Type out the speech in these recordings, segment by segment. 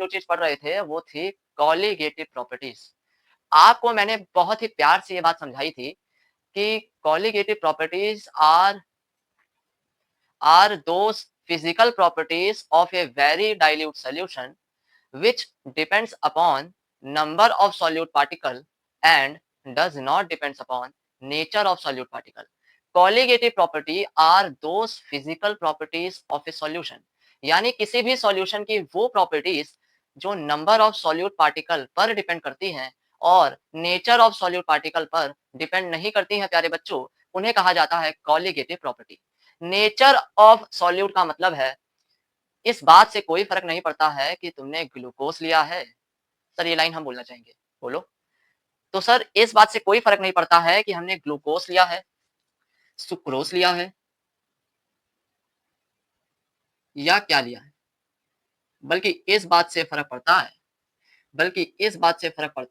जो चीज पढ़ रहे थे वो थी कॉलीगेटिव प्रॉपर्टीज। आपको मैंने बहुत ही प्यार से ये बात समझाई थी कि colligative properties are those physical properties of a very dilute solution which depends upon number of solute particle and does not depends upon nature of solute particle. Colligative property are those physical properties of a solution, यानी किसी भी solution की वो properties जो number of solute particle पर depend करती हैं और नेचर ऑफ सॉल्यूट पार्टिकल पर डिपेंड नहीं करती हैं प्यारे बच्चों, उन्हें कहा जाता है colligative property. Nature of solute का मतलब है इस बात से कोई फर्क नहीं पड़ता है कि तुमने ग्लूकोज लिया है। सर ये लाइन हम बोलना चाहेंगे, बोलो। तो सर इस बात से कोई फर्क नहीं पड़ता है कि हमने ग्लूकोज लिया है, सुक्रोज लिया है या क्या लिया है, बल्कि इस बात से फर्क पड़ता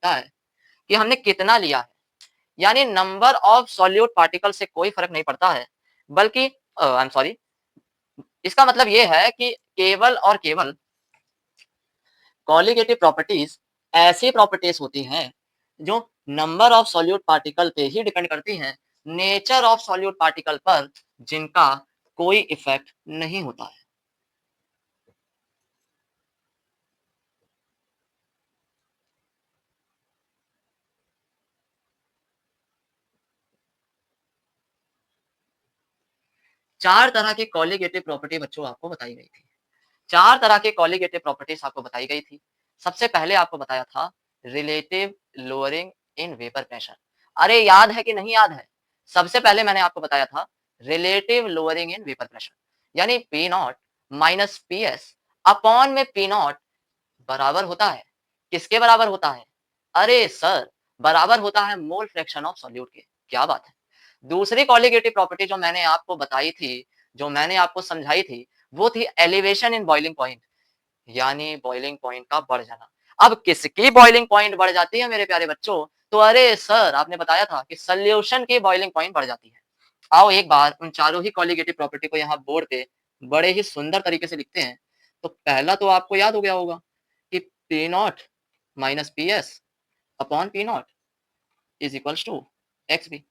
है कि हमने कितना लिया है। यानी नंबर ऑफ सॉल्यूट पार्टिकल से कोई फर्क नहीं पड़ता है, बल्कि आई एम सॉरी, इसका मतलब ये है कि केवल और केवल कॉलीगेटिव प्रॉपर्टीज ऐसी प्रॉपर्टीज होती हैं जो नंबर ऑफ सॉल्यूट पार्टिकल पे ही डिपेंड करती हैं, नेचर ऑफ सॉल्यूट पार्टिकल पर जिनका कोई इफेक्ट नहीं होता है। चार तरह की कॉलीगेटिव प्रॉपर्टी बच्चों आपको बताई गई थी। चार तरह के कॉलीगेटिव प्रॉपर्टीज आपको बताई गई थी। सबसे पहले आपको बताया था relative lowering in vapour pressure. अरे याद है कि नहीं याद है? सबसे पहले मैंने आपको बताया था relative lowering in vapour pressure, यानी P not minus P S upon में पी नॉट बराबर होता है, किसके बराबर होता है? अरे सर, बराबर होता है मोल फ्रैक्शन ऑफ सॉल्यूट के। क्या बात है। दूसरी कॉलीगेटिव प्रॉपर्टी जो मैंने आपको बताई थी, जो मैंने आपको समझाई थी, वो थी एलिवेशन इन बॉइलिंग पॉइंट, यानी बॉइलिंग पॉइंट का बढ़ जाना। अब किसकी बॉइलिंग पॉइंट बढ़ जाती है मेरे प्यारे बच्चों? तो अरे सर, आपने बताया था कि सॉल्यूशन की बॉइलिंग पॉइंट बढ़ जाती है। आओ एक बार उन चारों ही कॉलीगेटिव प्रॉपर्टी को यहाँ बोर्ड पे बड़े ही सुंदर तरीके से लिखते हैं। तो पहला तो आपको याद हो गया होगा कि P not minus P S upon P nought is equals to X B.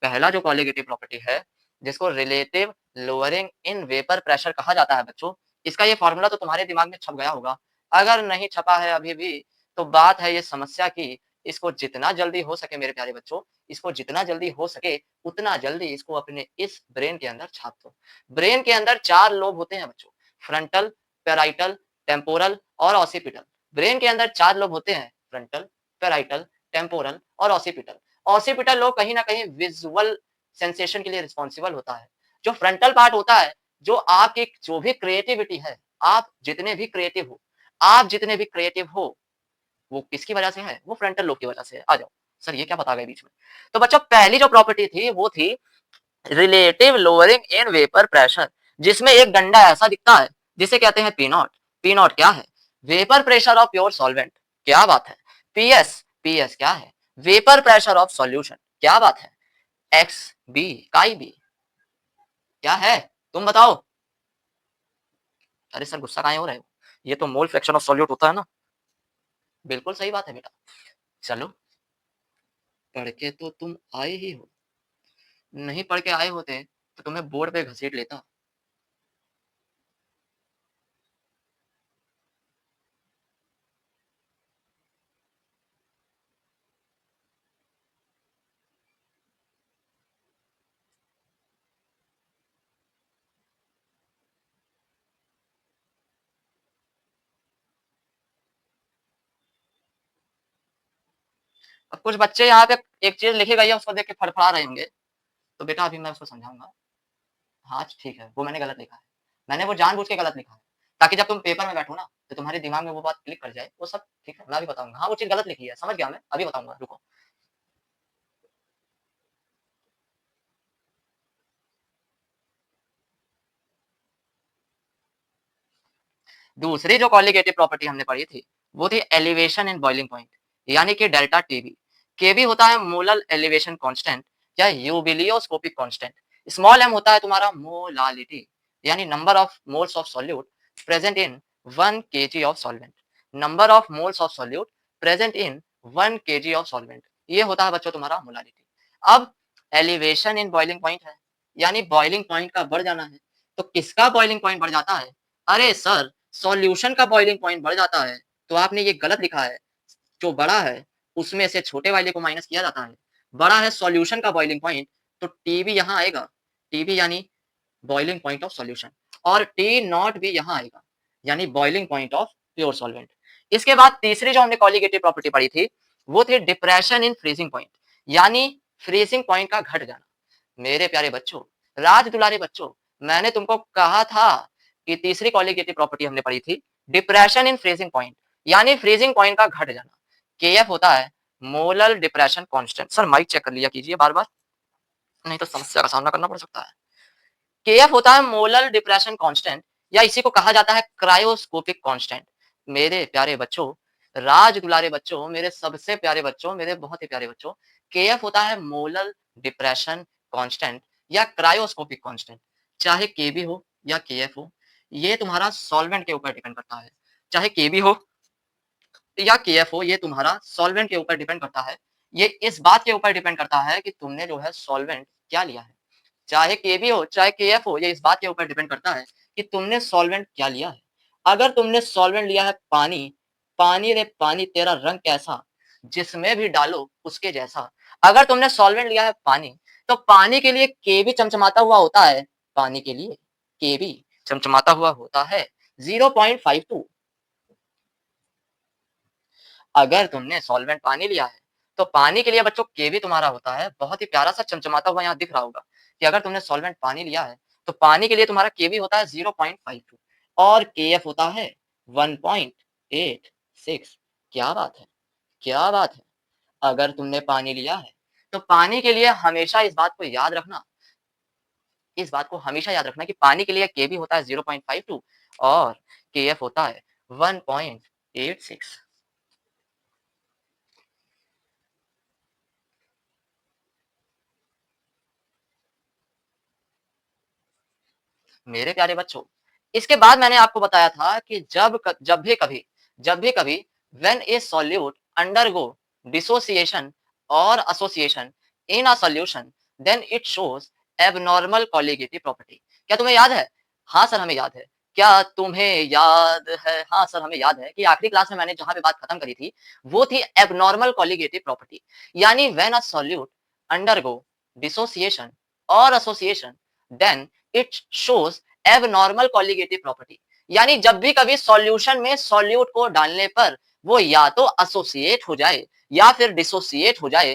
पहला जो कॉलीगेटिव प्रॉपर्टी है जिसको relative lowering in vapour pressure कहा जाता है बच्चों, इसका ये फॉर्मूला तो तुम्हारे दिमाग में छप गया होगा। अगर नहीं छपा है अभी भी तो बात है ये समस्या की, इसको जितना जल्दी हो सके मेरे प्यारे बच्चों, इसको जितना जल्दी हो सके उतना जल्दी इसको अपने इस ब्रेन के अंदर छाप दो। ब्रेन के अंदर चार लोब होते हैं बच्चों, फ्रंटल, पेराइटल, टेम्पोरल और ऑसिपिटल। ब्रेन के अंदर चार लोब होते हैं, फ्रंटल, पेराइटल, टेम्पोरल और ऑसिपिटल। ऑसिपिटल लोब कहीं ना कहीं विजुअल सेंसेशन के लिए रिस्पॉन्सिबल होता है। जो फ्रंटल पार्ट होता है, जो आपकी जो भी क्रिएटिविटी है, आप जितने भी क्रिएटिव हो वो किसकी वजह से है? वो फ्रंटल लोब की वजह से है। आ जाओ सर, ये क्या बता गए बीच में? तो बच्चों पहली जो प्रॉपर्टी थी वो थी relative lowering in vapour pressure, जिसमें एक डंडा ऐसा दिखता है जिसे कहते हैं पी नॉट। पी नॉट क्या है? Vapour pressure of pure solvent. क्या बात है। पीएस, पीएस क्या है? Vapour pressure of solution. क्या बात है। एक्स बी, काई बी क्या है? तुम बताओ। अरे सर गुस्सा काहे हो रहे हो? ये तो मोल फ्रैक्शन ऑफ सॉल्यूट होता है ना। बिल्कुल सही बात है बेटा। चलो, पढ़ के तो तुम आए ही हो, नहीं पढ़ के आए होते तो तुम्हें बोर्ड पे घसीट लेता। अब कुछ बच्चे यहाँ पे एक चीज लिखी गई है उसको देख के फड़फड़ा रहे होंगे, तो बेटा अभी मैं उसको समझाऊंगा। हाँ ठीक है, वो मैंने गलत लिखा है, मैंने वो जानबूझ के गलत लिखा है ताकि जब तुम पेपर में बैठो ना तो तुम्हारे दिमाग में वो बात क्लिक कर जाए, वो सब ठीक है, मैं अभी बताऊंगा। हाँ वो चीज गलत लिखी है, समझ गया मैं, अभी बताऊंगा, रुको। दूसरी जो कॉलिगेटिव प्रॉपर्टी हमने पढ़ी थी वो थी एलिवेशन इन बॉइलिंग पॉइंट, यानी कि डेल्टा टीबी। केबी होता है मोलल एलिवेशन कांस्टेंट या यूबिलियोस्कोपिक कांस्टेंट। स्मॉल एम होता है तुम्हारा मोलालिटी, यानी number of moles of solute present in 1 kg of solvent. Number of moles of solute present in 1 KG of solvent. ये होता है बच्चों तुम्हारा मोलारिटी। अब एलिवेशन इन बॉइलिंग पॉइंट है, यानी बॉइलिंग पॉइंट का बढ़ जाना है। तो किसका बॉइलिंग पॉइंट बढ़ जाता है? अरे सर, सॉल्यूशन का बॉइलिंग पॉइंट बढ़ जाता है। तो आपने ये गलत लिखा है। जो बड़ा है उसमें से छोटे वाले को माइनस किया जाता है। बड़ा है सॉल्यूशन का बॉइलिंग पॉइंट, तो टीबी यहाँ आएगा। टीबी यानी बॉइलिंग पॉइंट ऑफ सॉल्यूशन, और टी नॉट भी यहाँ आएगा, यानी boiling point of pure solvent. इसके बाद तीसरी जो हमने कॉलिगेटिव प्रॉपर्टी पढ़ी थी वो थी डिप्रेशन इन फ्रीजिंग पॉइंट, यानी फ्रीजिंग पॉइंट का घट जाना। मेरे प्यारे बच्चों, राज दुलारे बच्चों, मैंने तुमको कहा था कि तीसरी कॉलिगेटिव प्रॉपर्टी हमने पढ़ी थी डिप्रेशन इन फ्रीजिंग पॉइंट, यानी फ्रीजिंग पॉइंट का घट जाना। केएफ होता है molar depression constant. Sir mic check कर लिया कीजिए बार बार, नहीं तो समस्या का सामना करना पड़ सकता है। केएफ होता है मोलर डिप्रेशन कांस्टेंट, या इसी को कहा जाता है क्रायोस्कोपिक कांस्टेंट। मेरे प्यारे बच्चों, राज दुलारे बच्चों, मेरे सबसे प्यारे बच्चों, मेरे बहुत ही प्यारे बच्चों, केएफ होता है मोलर डिप्रेशन कांस्टेंट या क्रायोस्कोपिक कांस्टेंट। चाहे केबी हो या केएफ हो, ये तुम्हारा सॉल्वेंट के ऊपर डिपेंड करता है। चाहे केबी हो या केएफ हो, ये तुम्हारा सॉल्वेंट के ऊपर डिपेंड करता है। ये इस बात के ऊपर डिपेंड करता है कि तुमने जो है सॉल्वेंट क्या लिया है। चाहे केबी हो चाहे केएफ हो, ये इस बात के ऊपर डिपेंड करता है कि तुमने सॉल्वेंट क्या लिया है। अगर तुमने सॉल्वेंट लिया है पानी, पानी रे पानी तेरा रंग कैसा, जिसमें भी डालो उसके जैसा। अगर तुमने सॉल्वेंट लिया है पानी, तो पानी के लिए केबी चमचमाता हुआ होता है। पानी के लिए केबी चमचमाता हुआ होता है 0.52। अगर तुमने सॉल्वेंट पानी लिया है, तो पानी के लिए बच्चों केवी तुम्हारा होता है बहुत ही प्यारा सा चमचमाता हुआ, यहाँ दिख रहा होगा कि अगर तुमने सॉल्वेंट पानी लिया है तो पानी के लिए तुम्हारा केवी होता है 0.52 और केएफ होता है 1.86। क्या बात है, क्या बात है। अगर तुमने पानी लिया है तो पानी के लिए हमेशा इस बात को याद रखना, इस बात को हमेशा याद रखना कि पानी के लिए केवी होता है 0.52 और केएफ होता है 1.86। मेरे प्यारे बच्चों, इसके बाद मैंने आपको बताया था कि जब भी कभी when a solute undergo dissociation और association in a solution then it shows abnormal colligative property. क्या तुम्हें याद है? हाँ सर हमें याद है। क्या तुम्हें याद है? हाँ सर हमें याद है कि आखिरी क्लास में मैंने जहां पे बात खत्म करी थी वो थी एबनॉर्मल कॉलिगेटिव प्रॉपर्टी, यानी when a solute undergo dissociation और association then it shows abnormal colligative property, यानी जब भी कभी सॉल्यूशन में सॉल्यूट को डालने पर वो या तो एसोसिएट हो जाए या फिर डिसोसिएट हो जाए,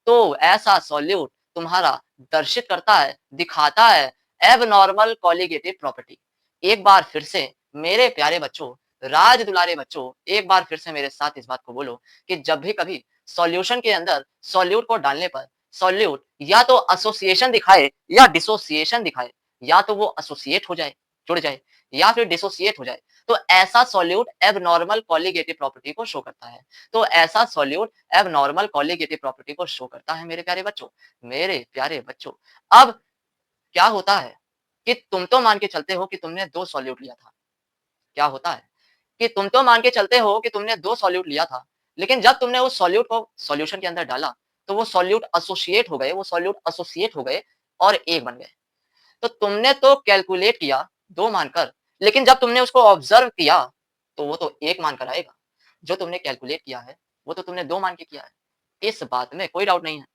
तो ऐसा सॉल्यूट तुम्हारा दर्शित करता है, दिखाता है एबनॉर्मल कॉलिगेटिव प्रॉपर्टी। एक बार फिर से मेरे प्यारे बच्चों, राज दुलारे बच्चों, एक बार फिर से मेरे साथ इस बात को बोलो कि जब भी कभी सॉल्यूशन के अंदर सॉल्यूट को डालने पर सॉल्यूट या तो एसोसिएशन दिखाए या डिसोसिएशन दिखाए, या तो वो एसोसिएट हो जाए, जुड़ जाए, या फिर डिसोसिएट हो जाए, तो ऐसा सॉल्यूट एबनॉर्मल कॉलिगेटिव प्रॉपर्टी को शो करता है। तो ऐसा सॉल्यूट एबनॉर्मल कॉलिगेटिव प्रॉपर्टी को शो करता है मेरे प्यारे बच्चों। मेरे प्यारे बच्चों, अब क्या होता है कि तुम तो मान के चलते हो कि तुमने 2 सॉल्यूट लिया था। क्या होता है कि तुम तो मान के चलते हो कि तुमने 2 सॉल्यूट लिया था, लेकिन जब तुमने उस सॉल्यूट को सॉल्यूशन के अंदर डाला, तो वो सॉल्यूट एसोसिएट हो गए, वो सॉल्यूट एसोसिएट हो गए और एक बन गए। तो तुमने तो कैलकुलेट किया 2 मानकर, लेकिन जब तुमने उसको ऑब्जर्व किया, तो वो तो 1 मानकर आएगा। जो तुमने कैलकुलेट किया है, वो तो तुमने 2 मान के किया है। इस बात में कोई डाउट नहीं है।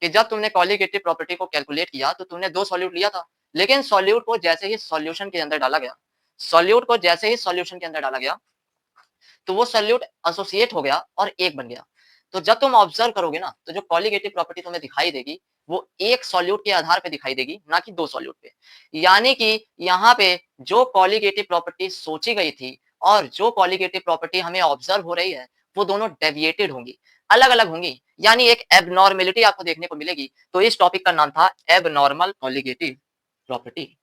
कि जब तुमने कॉलिगेटिव प्रॉपर्टी को कैलकुलेट किया तो तुमने 2 सॉल्यूट लिया था, लेकिन सॉल्यूट को जैसे ही सॉल्यूशन के अंदर डाला गया, सॉल्यूट को जैसे ही सॉल्यूशन के अंदर डाला गया, तो वो सॉल्यूट एसोसिएट हो गया और एक बन गया। तो जब तुम ऑब्जर्व करोगे ना, तो जो कॉलिगेटिव प्रॉपर्टी तुम्हें दिखाई देगी, वो एक सॉल्यूट के आधार पे दिखाई देगी, ना कि 2 सॉल्यूट पे। यानी कि यहाँ पे जो कॉलिगेटिव प्रॉपर्टी सोची गई थी और जो कॉलिगेटिव प्रॉपर्टी हमें ऑब्जर्व हो रही है, वो दोनों डेविएटेड होंगी, अलग-अलग होंगी, यानी एक एबनॉर्मेलिटी आपको देखने को मिलेगी। तो इस टॉपिक का नाम था एबनॉर्मल कॉलिगेटिव प्रॉपर्टी।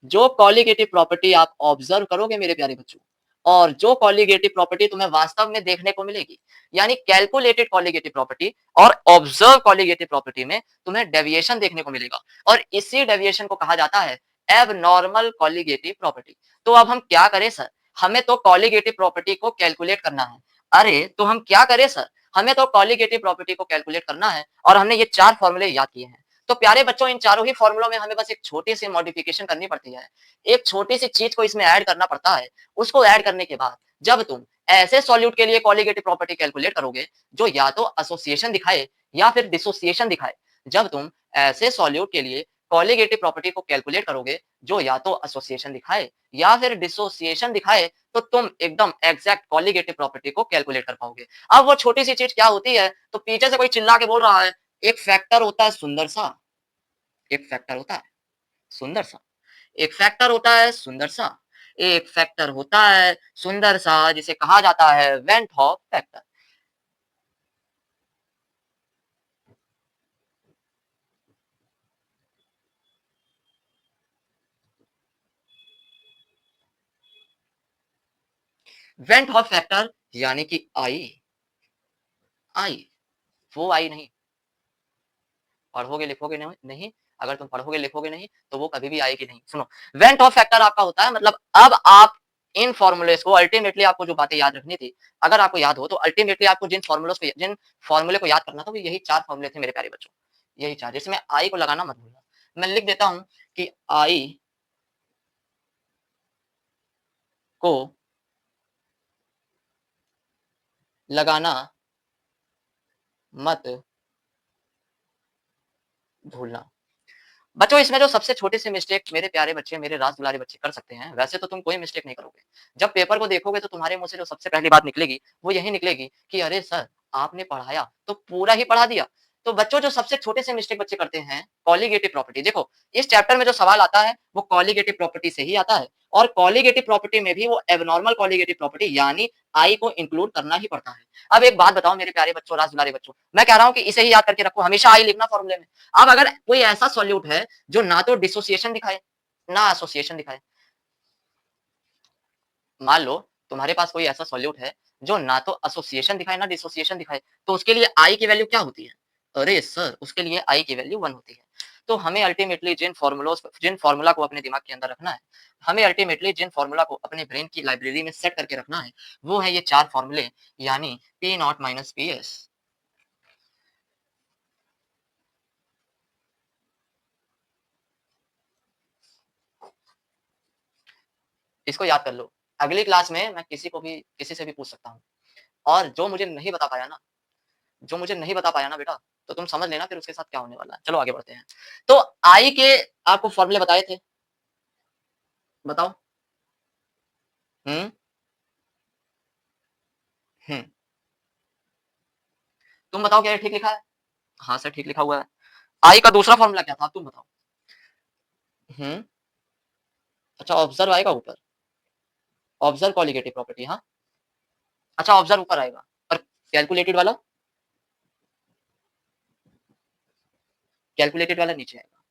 जो कॉलिगेटिव प्रॉपर्टी आप ऑब्जर्व करोगे मेरे प्यारे बच्चों, और जो कॉलिगेटिव प्रॉपर्टी तुम्हें वास्तव में देखने को मिलेगी, यानी कैलकुलेटेड कॉलिगेटिव प्रॉपर्टी और ऑब्जर्व कॉलिगेटिव प्रॉपर्टी में तुम्हें डेविएशन देखने को मिलेगा, और इसी डेविएशन को कहा जाता है एबनॉर्मल कॉलिगेटिव प्रॉपर्टी। तो अब हम क्या करें सर? हमें तो कॉलिगेटिव प्रॉपर्टी को कैलकुलेट करना है। अरे! तो हम क्या करें सर? हमें तो कॉलिगेटिव प्रॉपर्टी को कैलकुलेट करना है और हमने ये 4 फ़ॉर्मूले याद किए हैं। तो प्यारे बच्चों इन चारों ही फ़ॉर्मूलों में हमें बस एक छोटी-सी मॉडिफ़िकेशन करनी पड़ती है। एक छोटी-सी चीज़ को इसमें ऐड करना पड़ता है। उसको ऐड करने के बाद जब तुम ऐसे सॉल्यूट के लिए कॉलिगेटिव प्रॉपर्टी कैलकुलेट करोगे, जो या तो एसोसिएशन दिखाए या फिर डिसोसिएशन दिखाए। जब तुम ऐसे सॉल्यूट के लिए कॉलिगेटिव प्रॉपर्टी को कैलकुलेट करोगे, जो या तो एसोसिएशन दिखाए या फिर डिसोसिएशन दिखाए, तो तुम एकदम एग्ज़ैक्ट कॉलिगेटिव प्रॉपर्टी को कैलकुलेट कर पाओगे। अब वो छोटी-सी चीज़ क्या होती है, तो पीछे से कोई चिल्ला के बोल रहा है, एक फैक्टर होता है सुंदर सा, एक फैक्टर होता है सुंदर सा, एक फैक्टर होता है सुंदर सा, एक फैक्टर होता है सुंदर सा जिसे कहा जाता है went half factor. Went half factor यानी कि आई, आई, वो आई नहीं, पढ़ोगे लिखोगे नहीं, अगर तुम पढ़ोगे लिखोगे नहीं, तो वो कभी भी आएगी नहीं। सुनो, वेंट ऑफ फैक्टर आपका होता है मतलब अब आप इन फ़ॉर्मूलेज़ को अल्टीमेटली आपको जो बातें याद रखनी थी, अगर आपको याद हो तो अल्टीमेटली आपको जिन फ़ॉर्मूले को याद करना था वो यही 4 फ़ॉर्मूले थे मेरे प्यारे बच्चों, यही 4 जिसमें आई को लगाना मत भूलना। मैं लिख देता हूँ कि आई को लगाना मत भूलना। बच्चों इसमें जो सबसे छोटी सी मिस्टेक मेरे प्यारे बच्चे, मेरे रास दुलारे बच्चे कर सकते हैं, वैसे तो तुम कोई मिस्टेक नहीं करोगे। जब पेपर को देखोगे तो तुम्हारे मुँह से जो सबसे पहली बात निकलेगी, वो यही निकलेगी कि अरे सर, आपने पढ़ाया तो पूरा ही पढ़ा दिया। तो बच्चों जो सबसे छोटे से मिस्टेक बच्चे करते हैं, कॉलीगेटिव प्रॉपर्टी देखो, इस चैप्टर में जो सवाल आता है, वो कॉलीगेटिव प्रॉपर्टी से ही आता है और कॉलीगेटिव प्रॉपर्टी में भी वो एबनॉर्मल कॉलीगेटिव प्रॉपर्टी यानी आई को इंक्लूड करना ही पड़ता है। अब एक बात बताओ मेरे प्यारे बच्चों, रास दुलारे बच्चों, मैं कह रहा हूँ कि इसे ही याद करके रखो, हमेशा आई लिखना फ़ॉर्मूले में। अब अगर कोई ऐसा सॉल्यूट है जो ना तो डिसोसिएशन दिखाए, ना एसोसिएशन दिखाए। मान लो तुम्हारे पास कोई ऐसा सॉल्यूट है जो ना तो एसोसिएशन दिखाए ना डिसोसिएशन दिखाए, तो उसके लिए आई की वैल्यू क्या होती है? अरे सर! उसके लिए आई की वैल्यू 1 होती है। तो हमें अल्टीमेटली जिन फ़ॉर्मूला को अपने दिमाग के अंदर रखना है, हमें अल्टीमेटली जिन फ़ॉर्मूला को अपने ब्रेन की लाइब्रेरी में सेट करके रखना है, वो है ये 4 फ़ॉर्मूले यानी पी नॉट माइनस पीएस। इसको याद कर लो। अगली क्लास में मैं किसी से भी पूछ सकता हूँ और जो मुझे नहीं बता पाया ना बेटा, तो तुम समझ लेना फिर उसके साथ क्या होने वाला है। चलो आगे बढ़ते हैं। तो आई के आपको फ़ॉर्मूले बताए थे, बताओ? हुँ, हुँ। तुम बताओ क्या ये ठीक लिखा है? हाँ सर, ठीक लिखा हुआ है। आई का दूसरा फ़ॉर्मूला क्या था? अब तुम बताओ? हुँ, अच्छा ऑब्ज़र्व आएगा ऊपर, ऑब्ज़र्व कॉलिगेटिव प्रॉपर्टी हाँ? अच्छा ऑब्ज़र्व ऊपर आएगा और कैलकुलेटेड वाला? कैलकुलेटेड वाला नीचे आएगा।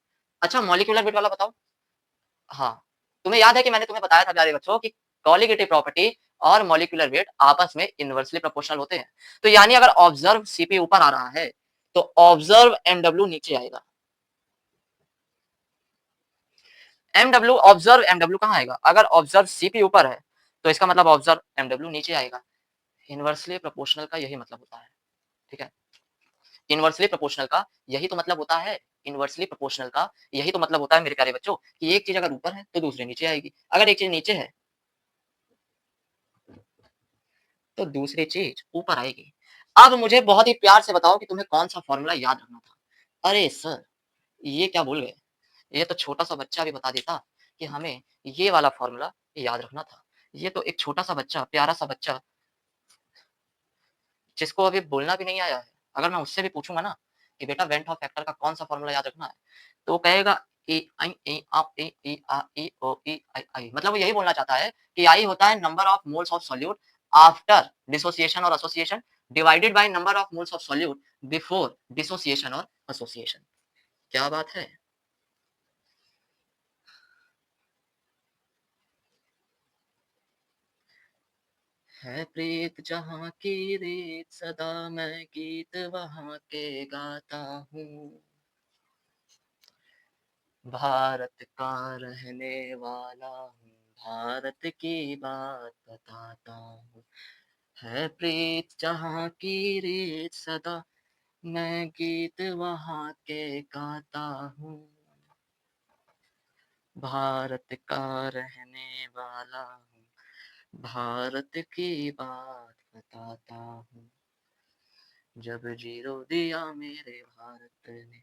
अच्छा मॉलिक्यूलर वेट वाला बताओ? हाँ, तुम्हें याद है कि मैंने तुम्हें बताया था प्यारे बच्चों कि कोलिगेटिव प्रॉपर्टी और मॉलिक्यूलर वेट आपस में इनवर्सली प्रोपोर्शनल होते हैं। तो यानी अगर ऑब्जर्व सीपी ऊपर आ रहा है, तो ऑब्जर्व एमडब्ल्यू नीचे आएगा। एमडब्ल्यू ऑब्जर्व एमडब्ल्यू कहाँ आएगा? अगर ऑब्जर्व सीपी ऊपर है, तो इसका मतलब ऑब्जर्व एमडब्ल्यू नीचे आएगा। इनवर्सली प्रोपोर्शनल का यही मतलब होता है, ठीक है? इनवर्सली प्रोपोर्शनल का यही तो मतलब होता है। इनवर्सली प्रोपोर्शनल का यही तो मतलब होता है मेरे प्यारे बच्चों कि एक चीज़ अगर ऊपर है, तो दूसरी नीचे आएगी। अगर एक चीज़ नीचे है, तो दूसरी चीज़ ऊपर आएगी। अब मुझे बहुत ही प्यार से बताओ कि तुम्हें कौन-सा फ़ॉर्मूला याद रखना था? अरे सर! ये क्या बोल गए? ये तो छोटा-सा बच्चा भी बता देता कि हमें ये वाला फ़ॉर्मूला याद रखना था। ये तो एक छोटा-सा बच्चा, प्यारा-सा बच्चा जिसको अभी बोलना भी नहीं आया है, अगर मैं उससे भी पूछूँगा ना कि बेटा वेंट ऑफ फैक्टर का कौन-सा फ़ॉर्मूला याद रखना है? तो वो कहेगा ए आई ए आ ए ई आ ई ओ ई आई आई मतलब वो यही बोलना चाहता है कि आई होता है number of moles of solute after dissociation और association divided by number of moles of solute before dissociation और एसोसिएशन। क्या बात है? है प्रीत जहाँ की रीत सदा मैं गीत वहाँ के गाता हूँ। भारत का रहने वाला हूँ, भारत की बात बताता हूँ, है प्रीत जहाँ की रीत सदा, मैं गीत वहाँ के गाता हूँ। भारत का रहने वाला हूँ, भारत की बात बताता हूँ, जब जीरो दिया मेरे भारत ने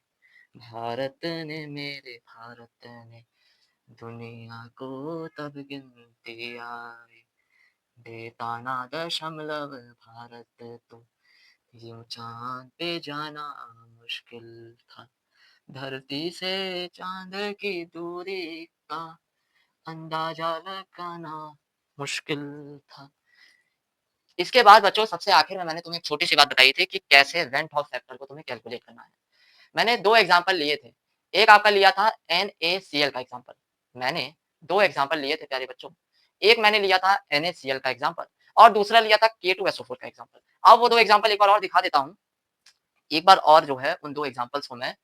मेरे भारत ने, दुनिया को तब गिनती आई, बेताना दशमलव भारत तो, यूं चांद पे जाना मुश्किल था, धरती से चांद की दूरी का अंदाजा लगाना मुश्किल था। इसके बाद बच्चों सबसे आखिर में मैंने तुम्हें एक छोटी सी बात बताई थी कि कैसे रेंट ऑफ फैक्टर को तुम्हें कैलकुलेट करना है। मैंने 2 एग्ज़ाम्पल लिए थे। एक आपका लिया था NaCl का एग्ज़ाम्पल। मैंने 2 एग्ज़ाम्पल लिए थे प्यारे बच्चों। एक मैंने लिया था NaCl का एग्ज़ाम्पल और दूसरा लिया था K2SO4 का एग्ज़ाम्पल। अब वो 2 एग्ज़ाम्पल एक बार और दिखा देता हूँ। एक बार और जो है उन 2 एग्ज़ाम्पल्स को मैं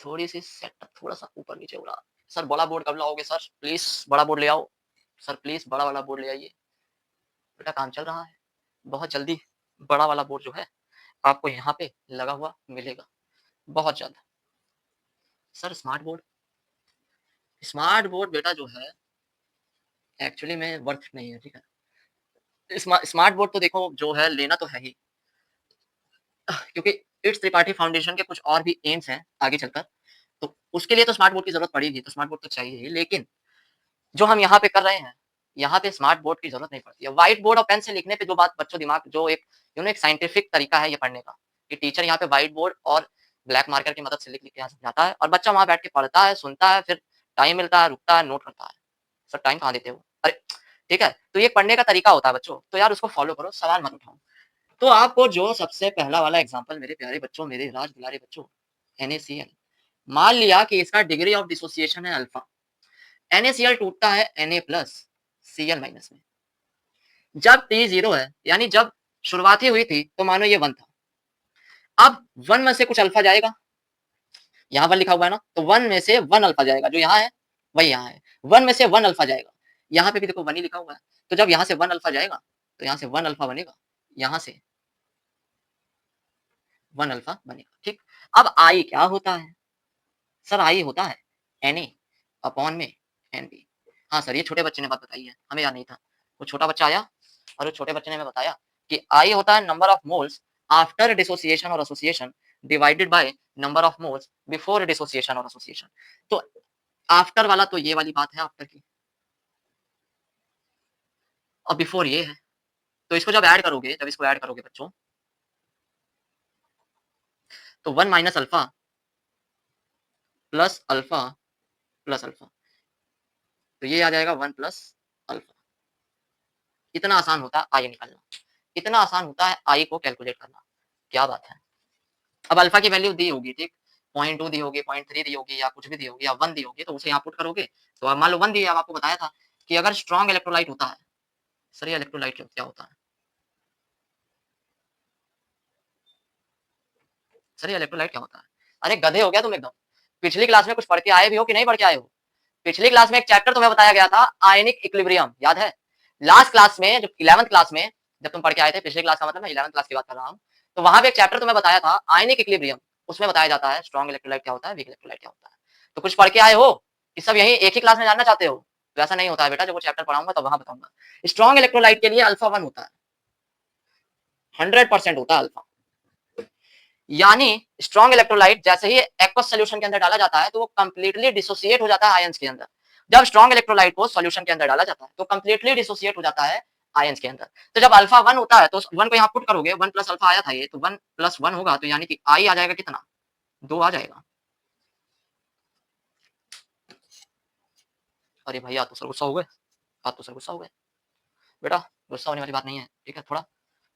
थोड़ी-सी सेटअप थोड़ा-सा ऊपर-नीचे हो रहा। सर बड़ा बोर्ड कब लाओगे सर? प्लीज़ बड़ा बोर्ड ले आओ। सर प्लीज़ बड़ा वाला बोर्ड ले आइए। बेटा काम चल रहा है। बहुत जल्दी बड़ा वाला बोर्ड जो है आपको यहाँ पे लगा हुआ मिलेगा। बहुत जल्द। सर स्मार्ट बोर्ड बेटा जो है एक्चुअली में वर्थ नहीं है, ठीक है? स्मार्ट बोर्ड तो देखो जो है लेना तो है ही क्योंकि इट्स त्रिपाठी फाउंडेशन के कुछ और भी एम्स हैं आगे चलकर, तो उसके लिए तो स्मार्ट बोर्ड की ज़रूरत पड़ेगी, तो स्मार्ट बोर्ड तो चाहिए ही। लेकिन जो हम यहाँ पे कर रहे हैं, यहाँ पे स्मार्ट बोर्ड की ज़रूरत नहीं पड़ती है। व्हाइट बोर्ड और पेन से लिखने पे जो बात बच्चों दिमाग जो एक एक साइंटिफिक तरीका है ये पढ़ने का, कि टीचर यहाँ पे व्हाइट बोर्ड और ब्लैक मार्कर की मदद से लिख-लिख के यहाँ समझाता है और बच्चा वहाँ बैठ के पढ़ता है, सुनता है, फिर टाइम मिलता है, रुकता है, नोट करता है। सर टाइम कहाँ देते हो? अरे! ठीक है? तो ये पढ़ने का तरीका होता है बच्चों, तो यार उसको फॉलो करो, सवाल मत उठाओ। तो आपको जो सबसे पहला वाला एग्ज़ाम्पल मेरे प्यारे बच्चों, मेरे राज दुलारे बच्चों, NaCl मान लिया कि इसका डिग्री ऑफ डिसोसिएशन है अल्फा। NaCl टूटता है Na+ Cl- में। जब T 0 है, यानी जब शुरुआती हुई थी, तो मानो ये 1 था। अब 1 में से कुछ अल्फा जाएगा, यहाँ 1 लिखा हुआ है ना, तो 1 में से 1 अल्फा जाएगा, जो यहाँ है, वही यहाँ है। 1 में से 1 अल्फा जाएगा, यहाँ पे भी देखो 1 ही लिखा हुआ है, तो जब यहाँ से 1 अल्फा जाएगा, तो यहाँ से 1 अल्फा बनेगा, यहाँ से 1 अल्फा बनेगा, ठीक? अब I क्या होता है? सर I होता है Na/NB। हाँ सर, ये छोटे बच्चे ने बात बताई है, हमें याद नहीं था। वो छोटा बच्चा आया और उस छोटे बच्चे ने हमें बताया कि I होता है number of moles after dissociation और association divided by number of moles before dissociation और एसोसिएशन। तो आफ्टर वाला तो ये वाली बात है आफ्टर की, और बिफोर ये है। तो इसको जब इसको ऐड करोगे बच्चों, तो 1 minus alpha plus alpha plus alpha, तो ये आ जाएगा 1 प्लस अल्फा। इतना आसान होता है आई निकालना, इतना आसान होता है आई को कैलकुलेट करना। क्या बात है। अब अल्फा की वैल्यू दी होगी, ठीक, 0.2 दी होगी, 0.3 दी होगी, या कुछ भी दी होगी, या 1 दी होगी, तो उसे यहाँ पुट करोगे। तो अब मान लो 1 दी है, अब आपको बताया था कि अगर स्ट्रॉन्ग इलेक्ट्रोलाइट होता है, सर ये इलेक्ट्रोलाइट क्या होता है? सर ये इलेक्ट्रोलाइट क्या होता है? अरे गधे हो गया तुम एकदम। पिछली क्लास में कुछ पढ़ के आए भी हो कि नहीं पढ़ के आए हो? पिछली क्लास में एक चैप्टर तुम्हें बताया गया था, आयनिक इक्विलिब्रियम, याद है? लास्ट क्लास में, जब 11th क्लास में जब तुम पढ़ के आए थे, पिछली क्लास का मतलब मैं 11th क्लास की बात कर रहा हूँ, तो वहां पे एक चैप्टर तुम्हें बताया था आयनिक इक्विलिब्रियम। उसमें बताया जाता है स्ट्रॉन्ग इलेक्ट्रोलाइट क्या होता है, वीक इलेक्ट्रोलाइट क्या होता है। तो कुछ पढ़ के आए हो कि सब यही एक ही क्लास में जानना चाहते हो? तो ऐसा नहीं होता है बेटा, जब वो चैप्टर पढ़ाऊंगा तब वहां बताऊंगा। स्ट्रॉन्ग इलेक्ट्रोलाइट के लिए अल्फा 1 होता है, 100% होता है अल्फा। यानी स्ट्रॉन्ग इलेक्ट्रोलाइट जैसे ही एक्वस सॉल्यूशन के अंदर डाला जाता है, तो वो कंप्लीटली डिसोसिएट हो जाता है आयंस के अंदर। जब स्ट्रॉन्ग इलेक्ट्रोलाइट को सॉल्यूशन के अंदर डाला जाता है, तो कंप्लीटली डिसोसिएट हो जाता है आयंस के अंदर। तो जब अल्फा 1 होता है, तो 1 को यहाँ पुट करोगे, 1 प्लस अल्फा आया था ये, तो 1 प्लस 1 होगा, तो यानी कि आई आ जाएगा कितना, 2 आ जाएगा। अरे भैया तो सर गुस्सा हो गए, आप तो सर गुस्सा हो गए। बेटा गुस्सा होने वाली बात नहीं है, ठीक है? थोड़ा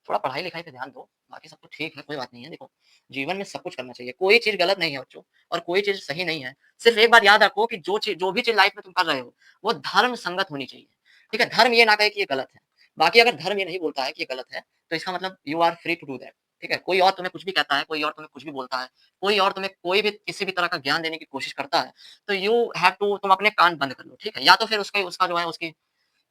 थोड़ा पढ़ाई लिखाई पे ध्यान दो, बाकी सब कुछ ठीक है, कोई बात नहीं है। देखो जीवन में सब कुछ करना चाहिए, कोई चीज गलत नहीं है बच्चों, और कोई चीज सही नहीं है। सिर्फ एक बात याद रखो कि जो भी चीज लाइफ में तुम कर रहे हो, वो धर्म संगत होनी चाहिए, ठीक है? धर्म ये ना कहे कि ये गलत है। बाकी अगर धर्म ये नहीं बोलता है कि ये गलत है, तो इसका मतलब you are free to do that, ठीक है? कोई और तुम्हें कुछ भी कहता है, कोई और तुम्हें कुछ भी बोलता है, कोई और तुम्हें कोई भी किसी भी तरह का ज्ञान देने की कोशिश करता है, तो यू हैव टू तुम अपने कान बंद कर लो, ठीक है? या तो फिर उसके उसका जो है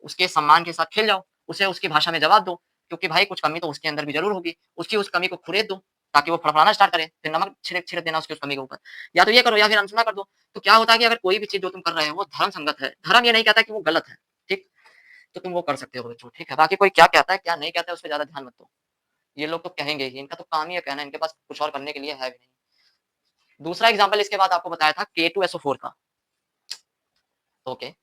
उसके सम्मान के साथ खेल जाओ, उसे उसकी भाषा में जवाब दो, क्योंकि भाई कुछ कमी तो उसके अंदर भी ज़रूर होगी, उसकी उस कमी को खुरेद दो, ताकि वो फड़फड़ाना स्टार्ट करे, फिर नमक छिड़क देना उसकी उस कमी के ऊपर। या तो ये करो या फिर अनसुना कर दो। तो क्या होता है कि अगर कोई भी चीज़ जो तुम कर रहे हो वो धर्म संगत है, धर्म ये नहीं कहता कि वो गलत है, ठीक? तो तुम वो कर सकते हो बच्चों, ठीक है? बाकी कोई क्या कहता है, क्या नहीं कहता है, उस पे ज़्यादा ध्यान मत दो। ये लोग तो कहेंगे ही, इनका तो काम ही है कहना, इनके पास कुछ और करने के लिए है भी नहीं। दूसरा एग्ज़ाम्पल इसके बाद आपको बताया था K2SO4 का, ओके।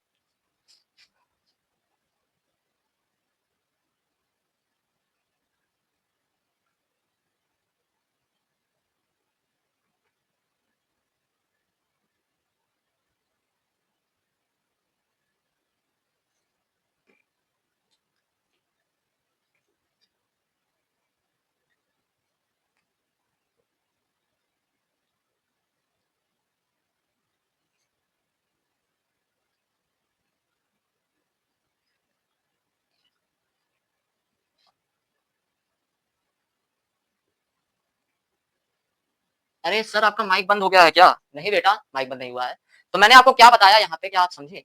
अरे सर आपका माइक बंद हो गया है क्या? नहीं बेटा, माइक बंद नहीं हुआ है। तो मैंने आपको क्या बताया यहाँ पे, क्या आप समझे?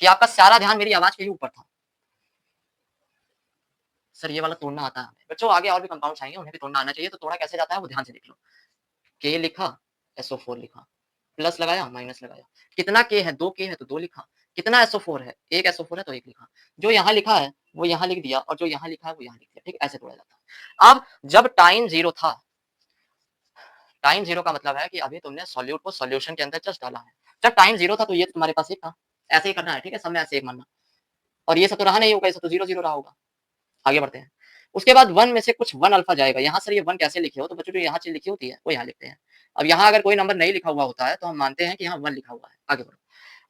कि आपका सारा ध्यान मेरी आवाज़ के ही ऊपर था। सर ये वाला तोड़ना आता है हमें। बच्चों आगे और भी कंपाउंड्स आएँगे, उन्हें भी तोड़ना आना चाहिए, तो तोड़ा कैसे जाता है वो ध्यान से देख लो। K लिखा, SO4 लिखा, प्लस लगाया, माइनस लगाया। कितना K है? 2 K है तो 2 लिखा। कितना SO4 है? 1 SO4 है तो 1 लिखा। जो यहाँ लिखा है वो यहाँ लिख दिया और जो यहाँ लिखा है वो यहाँ लिख दिया, ठीक? ऐसे तोड़ा जाता है। अब जब टाइम 0 था, टाइम 0 का मतलब है कि अभी तुमने सॉल्यूट को सॉल्यूशन के अंदर जस्ट डाला है। जब टाइम 0 था तो ये तुम्हारे पास 1 था। ऐसे ही करना है, ठीक है? सब में ऐसे 1 मानना। और ये सब तो रहा नहीं होगा, ये सब तो 0-0 रहा होगा। आगे बढ़ते हैं। उसके बाद 1 में से कुछ 1 अल्फा जाएगा। यहाँ सर ये 1 कैसे लिखे हो? तो बच्चों जो यहाँ चीज़ लिखी होती है, वो यहाँ लिखते हैं। अब यहाँ अगर कोई नंबर नहीं लिखा हुआ होता है, तो हम मानते हैं कि यहाँ 1 लिखा हुआ है। आगे बढ़ो।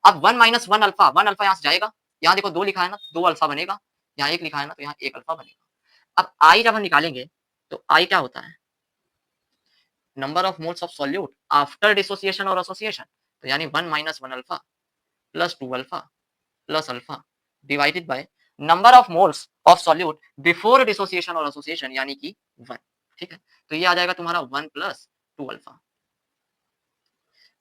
अब 1 माइनस 1 अल्फा, 1 अल्फा यहाँ से जाएगा। यहाँ देखो 2 लिखा है ना, 2 अल्फा बनेगा। यहाँ 1 लिखा है ना, तो यहाँ 1 अल्फा बनेगा। अब I जब हम निकालेंगे, तो I क्या होता है? Number of moles of solute after dissociation और एसोसिएशन। तो यानी 1 minus 1 alpha plus 2 alpha plus alpha divided by number of moles of solute before dissociation और एसोसिएशन यानी कि 1, ठीक है? तो ये आ जाएगा तुम्हारा 1 प्लस 2 अल्फा।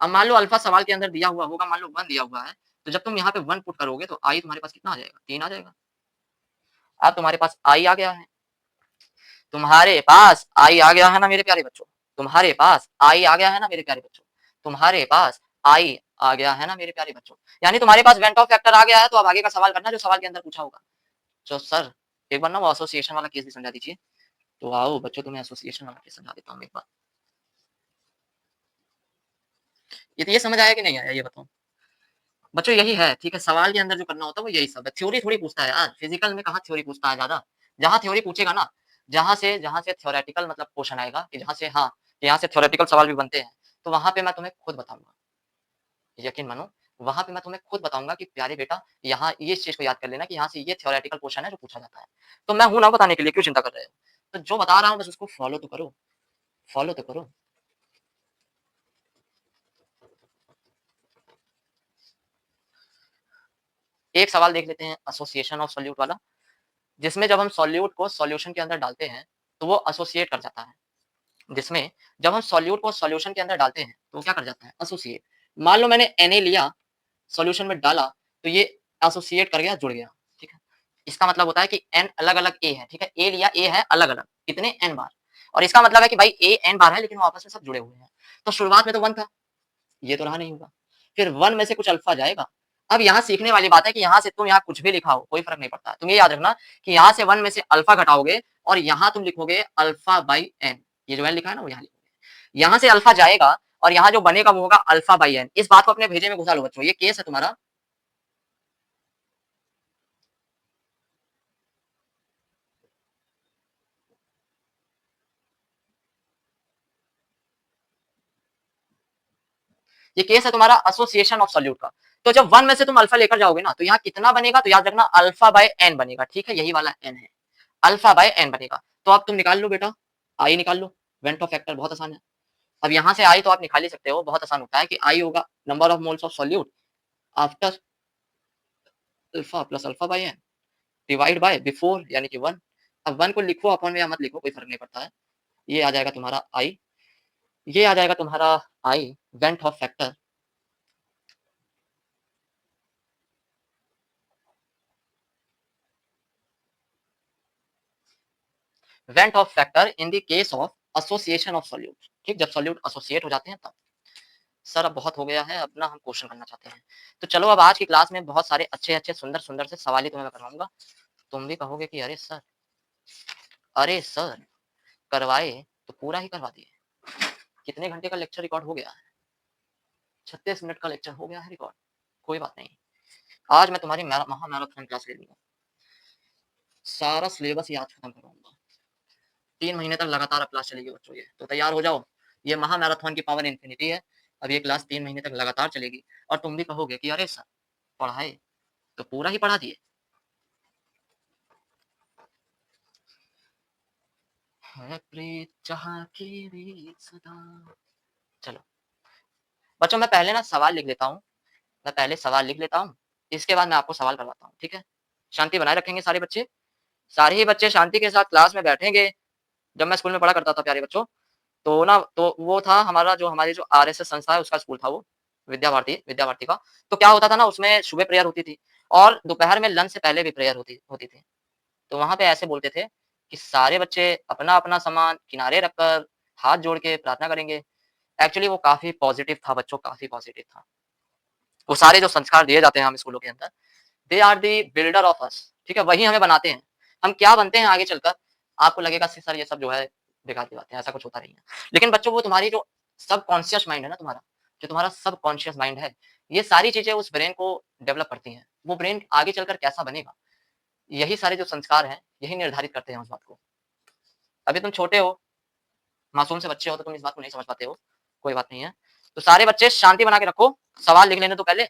अब मान लो अल्फा सवाल के अंदर दिया हुआ होगा, मान लो 1 दिया हुआ है, तो जब तुम यहाँ पे 1 पुट करोगे तो आई तुम्हारे पास कितना आ जाएगा? 3 आ जाएगा। अब तुम्हारे पास आई आ गया है, तुम्हारे पास आई आ गया है ना मेरे प्यारे बच्चों, तुम्हारे पास आई आ गया है ना मेरे प्यारे बच्चों, तुम्हारे पास आई आ गया है ना मेरे प्यारे बच्चों। यानी तुम्हारे पास वेंट ऑफ फैक्टर आ गया है, तो अब आगे का सवाल करना जो सवाल के अंदर पूछा होगा। तो सर एक बार ना वो एसोसिएशन वाला केस भी समझा दीजिए। तो आओ बच्चों तुम्हें एसोसिएशन वाला केस समझा देता हूँ एक बार। ये तो ये समझ आया कि नहीं आया ये बताओ बच्चों? यही है, ठीक है? सवाल के अंदर जो करना होता है वो यही सब है। थ्योरी थोड़ी पूछता है यार, फिजिकल में कहाँ थ्योरी पूछता है ज्यादा। जहाँ थ्योरी पूछेगा ना, जहाँ से थ्योरेटिकल मतलब क्वेश्चन आएगा कि जहाँ से, हाँ, यहाँ से थ्योरेटिकल सवाल भी बनते हैं, तो वहां पे मैं तुम्हें खुद बताऊंगा, यकीन मानो। वहां पे मैं तुम्हें खुद बताऊंगा कि प्यारे बेटा यहाँ ये इस चीज को याद कर लेना कि यहाँ से ये थ्योरेटिकल क्वेश्चन है जो पूछा जाता है। तो मैं हूं ना बताने के लिए, क्यों चिंता कर रहे हो? तो जो बता रहा हूँ बस उसको फॉलो तो करो, फॉलो तो करो। एक सवाल देख लेते हैं एसोसिएशन ऑफ सॉल्यूट वाला, जिसमें जब हम सॉल्यूट को सॉल्यूशन के अंदर डालते हैं तो वो एसोसिएट कर जाता है। जिसमें जब हम सॉल्यूट को सॉल्यूशन के अंदर डालते हैं तो वो क्या कर जाता है? एसोसिएट। मान लो मैंने Na लिया, सॉल्यूशन में डाला, तो ये एसोसिएट कर गया, जुड़ गया, ठीक है? इसका मतलब होता है कि n अलग-अलग A है, ठीक है? A लिया, A है अलग-अलग, कितने? n बार। और इसका मतलब है कि भाई A n बार है लेकिन वो आपस में सब जुड़े हुए हैं। तो शुरुआत में तो 1 था, ये तो रहा नहीं होगा। फिर 1 में से कुछ अल्फा जाएगा। अब यहाँ सीखने वाली बात है कि यहाँ से तुम यहाँ कुछ भी लिखाओ, कोई फ़र्क नहीं पड़ता। तुम ये याद रखना कि यहाँ से 1 में से अल्फा घटाओगे और यहाँ तुम लिखोगे अल्फा बाई n। ये जो n लिखा है ना वो यहाँ लिखोगे। यहाँ से अल्फा जाएगा और यहाँ जो बनेगा वो होगा अल्फा बाई n। इस बात को अपने भेजे में घुसा लो बच्चों, ये केस है तुम्हारा। ये केस है तुम्हारा एसोसिएशन ऑफ सॉल्यूट का। तो जब 1 में से तुम अल्फा लेकर जाओगे ना, तो यहाँ कितना बनेगा? तो याद रखना अल्फा बाय n बनेगा, ठीक है? यही वाला n है, अल्फा बाय n बनेगा। तो अब तुम निकाल लो बेटा, आई निकाल लो, वेंट ऑफ फैक्टर बहुत आसान है। अब यहाँ से आई तो आप निकाल ही सकते हो, बहुत आसान होता है कि आई होगा number of moles of solute after alpha plus alpha by n divide by before यानी कि 1 अब 1 को लिखो अपॉन में या मत लिखो, कोई फ़र्क नहीं पड़ता है। ये आ जाएगा तुम्हारा I, ये आ जाएगा तुम्हारा I went of factor, went of factor in the case of association of solute. ठीक, जब सॉल्यूट एसोसिएट हो जाते हैं तब। सर अब बहुत हो गया है, अब ना हम क्वेश्चन करना चाहते हैं। तो चलो अब आज की क्लास में बहुत सारे अच्छे-अच्छे, सुंदर-सुंदर से सवाल ही तुम्हें मैं करवाऊँगा। तुम भी कहोगे कि अरे सर करवाए तो पूरा ही करवा दिए। कितने घंटे का लेक्चर रिकॉर्ड हो गया है? 36 मिनट का लेक्चर हो गया है रिकॉर्ड। कोई बात नहीं। आज मैं तुम्हारी महामैराथन क्लास ले लूँगा। सारा सिलेबस ही आज खत्म करवाऊँगा। 3 महीने तक लगातार अब क्लास चलेगी बच्चों ये। तो तैयार हो जाओ। ये महामैराथन की पावर इन्फिनिटी है। अब ये क्लास 3 महीने तक लगातार चलेगी और तुम भी कहोगे कि अरे सर पढ़ाए तो पूरा ही पढ़ा दिए। है प्रीत जहाँ की भी सदा। चलो बच्चों मैं पहले ना सवाल लिख लेता हूँ। मैं पहले सवाल लिख लेता हूँ, इसके बाद मैं आपको सवाल करवाता हूँ, ठीक है? शांति बनाए रखेंगे सारे बच्चे। सारे ही बच्चे शांति के साथ क्लास में बैठेंगे। जब मैं स्कूल में पढ़ा करता था प्यारे बच्चों, तो ना तो वो था हमारा जो हमारी जो आरएसएस संस्था है उसका स्कूल था वो, विद्या भारती का। तो क्या होता था ना उसमें सुबह प्रेयर होती थी और दोपहर में लंच से पहले भी प्रेयर होती होती थी। तो वहाँ पे ऐसे बोलते थे कि सारे बच्चे अपना-अपना सामान किनारे रखकर हाथ जोड़ के प्रार्थना करेंगे। एक्चुअली वो काफ़ी पॉज़िटिव था बच्चों, काफ़ी पॉज़िटिव था। वो सारे जो संस्कार दिए जाते हैं हम स्कूलों के अंदर, they are the builder of us, ठीक है? वही हमें बनाते हैं। हम क्या बनते हैं आगे चलकर, आपको लगेगा सर ये सब जो है बेकार की बातें हैं, ऐसा कुछ होता नहीं है। लेकिन बच्चों वो तुम्हारी जो सबकॉन्शियस माइंड है ना तुम्हारा, जो तुम्हारा सबकॉन्शियस माइंड है, ये सारी चीज़ें उस ब्रेन को डेवलप करती हैं। वो ब्रेन आगे चलकर कैसा बनेगा, यही सारे जो संस्कार हैं, यही निर्धारित करते हैं उस बात को। अभी तुम छोटे हो, मासूम से बच्चे हो तो तुम इस बात को नहीं समझ पाते हो, कोई बात नहीं है। तो सारे बच्चे शांति बना के रखो, सवाल लिख लेने दो पहले,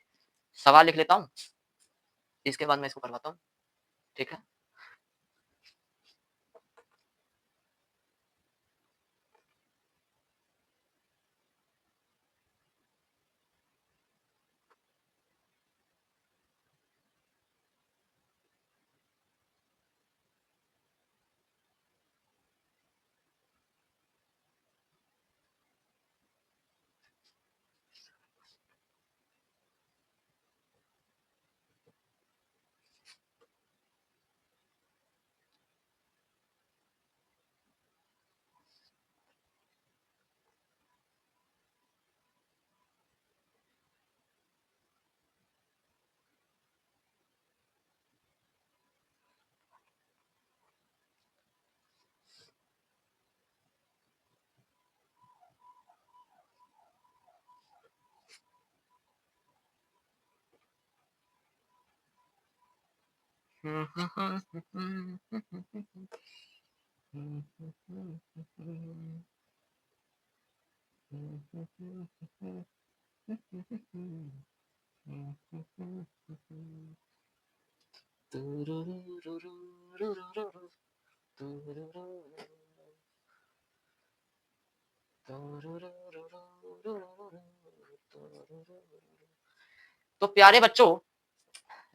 सवाल लिख लेता हूँ, इसके बाद मैं इसको करवाता हूँ, ठीक है? तो प्यारे बच्चों,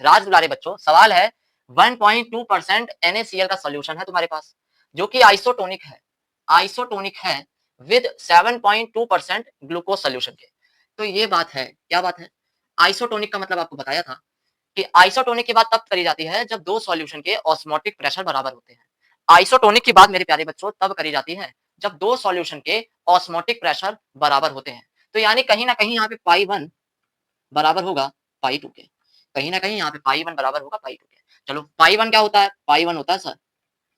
राज दुलारे बच्चों, सवाल है 1.2% NaCl का सॉल्यूशन है तुम्हारे पास, जो कि आइसोटोनिक है विद 7.2% ग्लूकोज सॉल्यूशन के। तो ये बात है, क्या बात है? आइसोटोनिक का मतलब आपको बताया था कि आइसोटोनिक की बात तब करी जाती है जब दो सॉल्यूशन के ऑस्मोटिक प्रेशर बराबर होते हैं। आइसोटोनिक की बात मेरे प्यारे बच्चों तब करी जाती है जब दो सॉल्यूशन के ऑस्मोटिक प्रेशर बराबर होते हैं। तो यानी कहीं ना कहीं यहाँ पे पाई 1 बराबर होगा पाई 2 के। कहीं ना कहीं यहाँ पे पाई 1 बराबर होगा पाई 2 के। चलो पाई 1 क्या होता है? पाई 1 होता है sir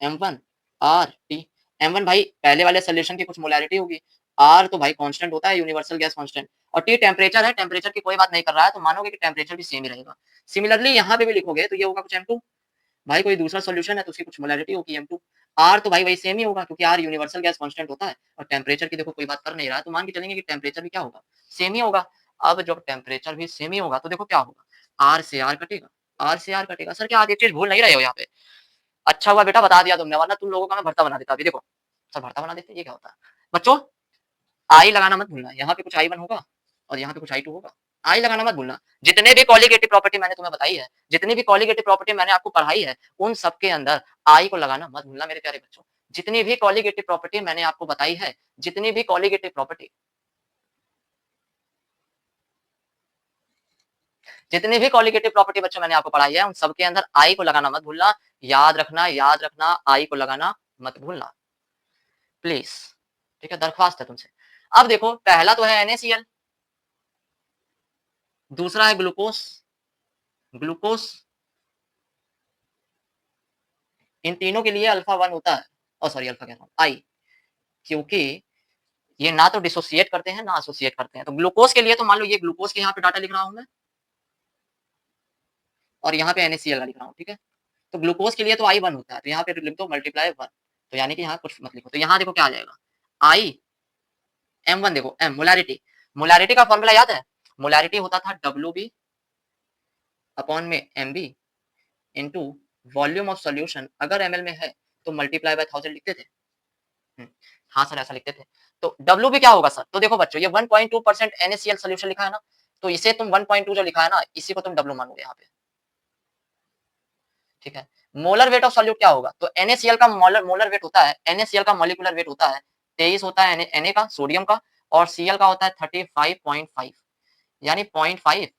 M1 R T। M1 भाई पहले वाले सॉल्यूशन की कुछ मोलैरिटी होगी। R तो भाई कांस्टेंट होता है, यूनिवर्सल गैस कांस्टेंट। और T टेम्परेचर है, टेम्परेचर की कोई बात नहीं कर रहा है तो मानोगे कि टेम्परेचर भी सेम ही रहेगा। सिमिलरली यहाँ पे भी लिखोगे तो ये होगा कुछ M2। भाई कोई दूसरा सॉल्यूशन है तो उसकी कुछ मोलैरिटी होगी M2। R तो भाई वही सेम ही होगा क्योंकि R यूनिवर्सल गैस कांस्टेंट होता है और टेम्परेचर की देखो कोई बात कर नहीं रहा है तो मान के चलेंगे कि टेम्परेचर भी क्या होगा? सेम ही होगा। अब जब टेम्परेचर भी सेम ही होगा तो देखो क्या होगा? R से R कटेगा, R से R कटेगा। सर क्या आप एक चीज़ भूल नहीं रहे हो यहाँ पे? अच्छा हुआ बेटा बता दिया तुमने, वरना तुम लोगों का मैं भरता बना देता। अभी देखो, सर भरता बना देते, ये क्या होता है? बच्चों आई लगाना मत भूलना, यहाँ पे कुछ I1 होगा और यहाँ पे कुछ I2 होगा। आई लगाना मत भूलना। जितने भी कॉलिगेटिव प्रॉपर्टी मैंने तुम्हें बताई है, जितनी भी कॉलिगेटिव प्रॉपर्टी मैंने आपको पढ़ाई है, उन सब के अंदर आई को लगाना मत भूलना मेरे प्यारे बच्चों। जितनी भी कॉलिगेटिव प्रॉपर्टी मैंने आपको बताई है, जितनी भी कॉलिगेटिव प्रॉपर्टी, जितनी भी कॉलिगेटिव प्रॉपर्टी बच्चों मैंने आपको पढ़ाई है, उन सब के अंदर आई को लगाना मत भूलना। याद रखना, आई को लगाना मत भूलना प्लीज। ठीक है, दरख्वास्त है तुमसे। अब देखो, पहला तो है NaCl, दूसरा है ग्लूकोस। ग्लूकोस, इन तीनों के लिए अल्फा 1 होता है। सॉरी, अल्फा कह रहा हूं, आई, क्योंकि ये ना तो डिसोसिएट करते हैं ना एसोसिएट करते हैं। तो ग्लूकोज के लिए तो मान लो ये ग्लूकोज के यहाँ पे डाटा लिख रहा हूं मैं, और यहाँ पे NaCl का लिख रहा हूँ। ठीक है, तो ग्लूकोज के लिए तो I1 होता है, तो यहाँ पे लिख दो मल्टीप्लाई 1, तो यानी कि यहाँ कुछ मत लिखो। तो यहाँ देखो क्या आ जाएगा, I M1, देखो M मोलैरिटी, मोलैरिटी का फॉर्मूला याद है, मोलैरिटी होता था WB अपॉन में MB into volume of solution, अगर ml में है तो मल्टीप्लाई बाय 1000 लिखते थे। हाँ सर, ऐसा लिखते थे। तो WB क्या होगा सर, तो देखो बच्चों, ये 1.2% NaCl सॉल्यूशन लिखा है ना, तो इसे तुम 1.2 जो लिखा है ना, इसी को तुम W मानोगे यहाँ पे। ठीक है, मोलर वेट ऑफ सॉल्यूट क्या होगा, तो NaCl का मोलर वेट होता है, NaCl का मॉलिक्यूलर वेट होता है 23 होता है Na का, सोडियम का, और Cl का होता है 35.5, यानी 0.5,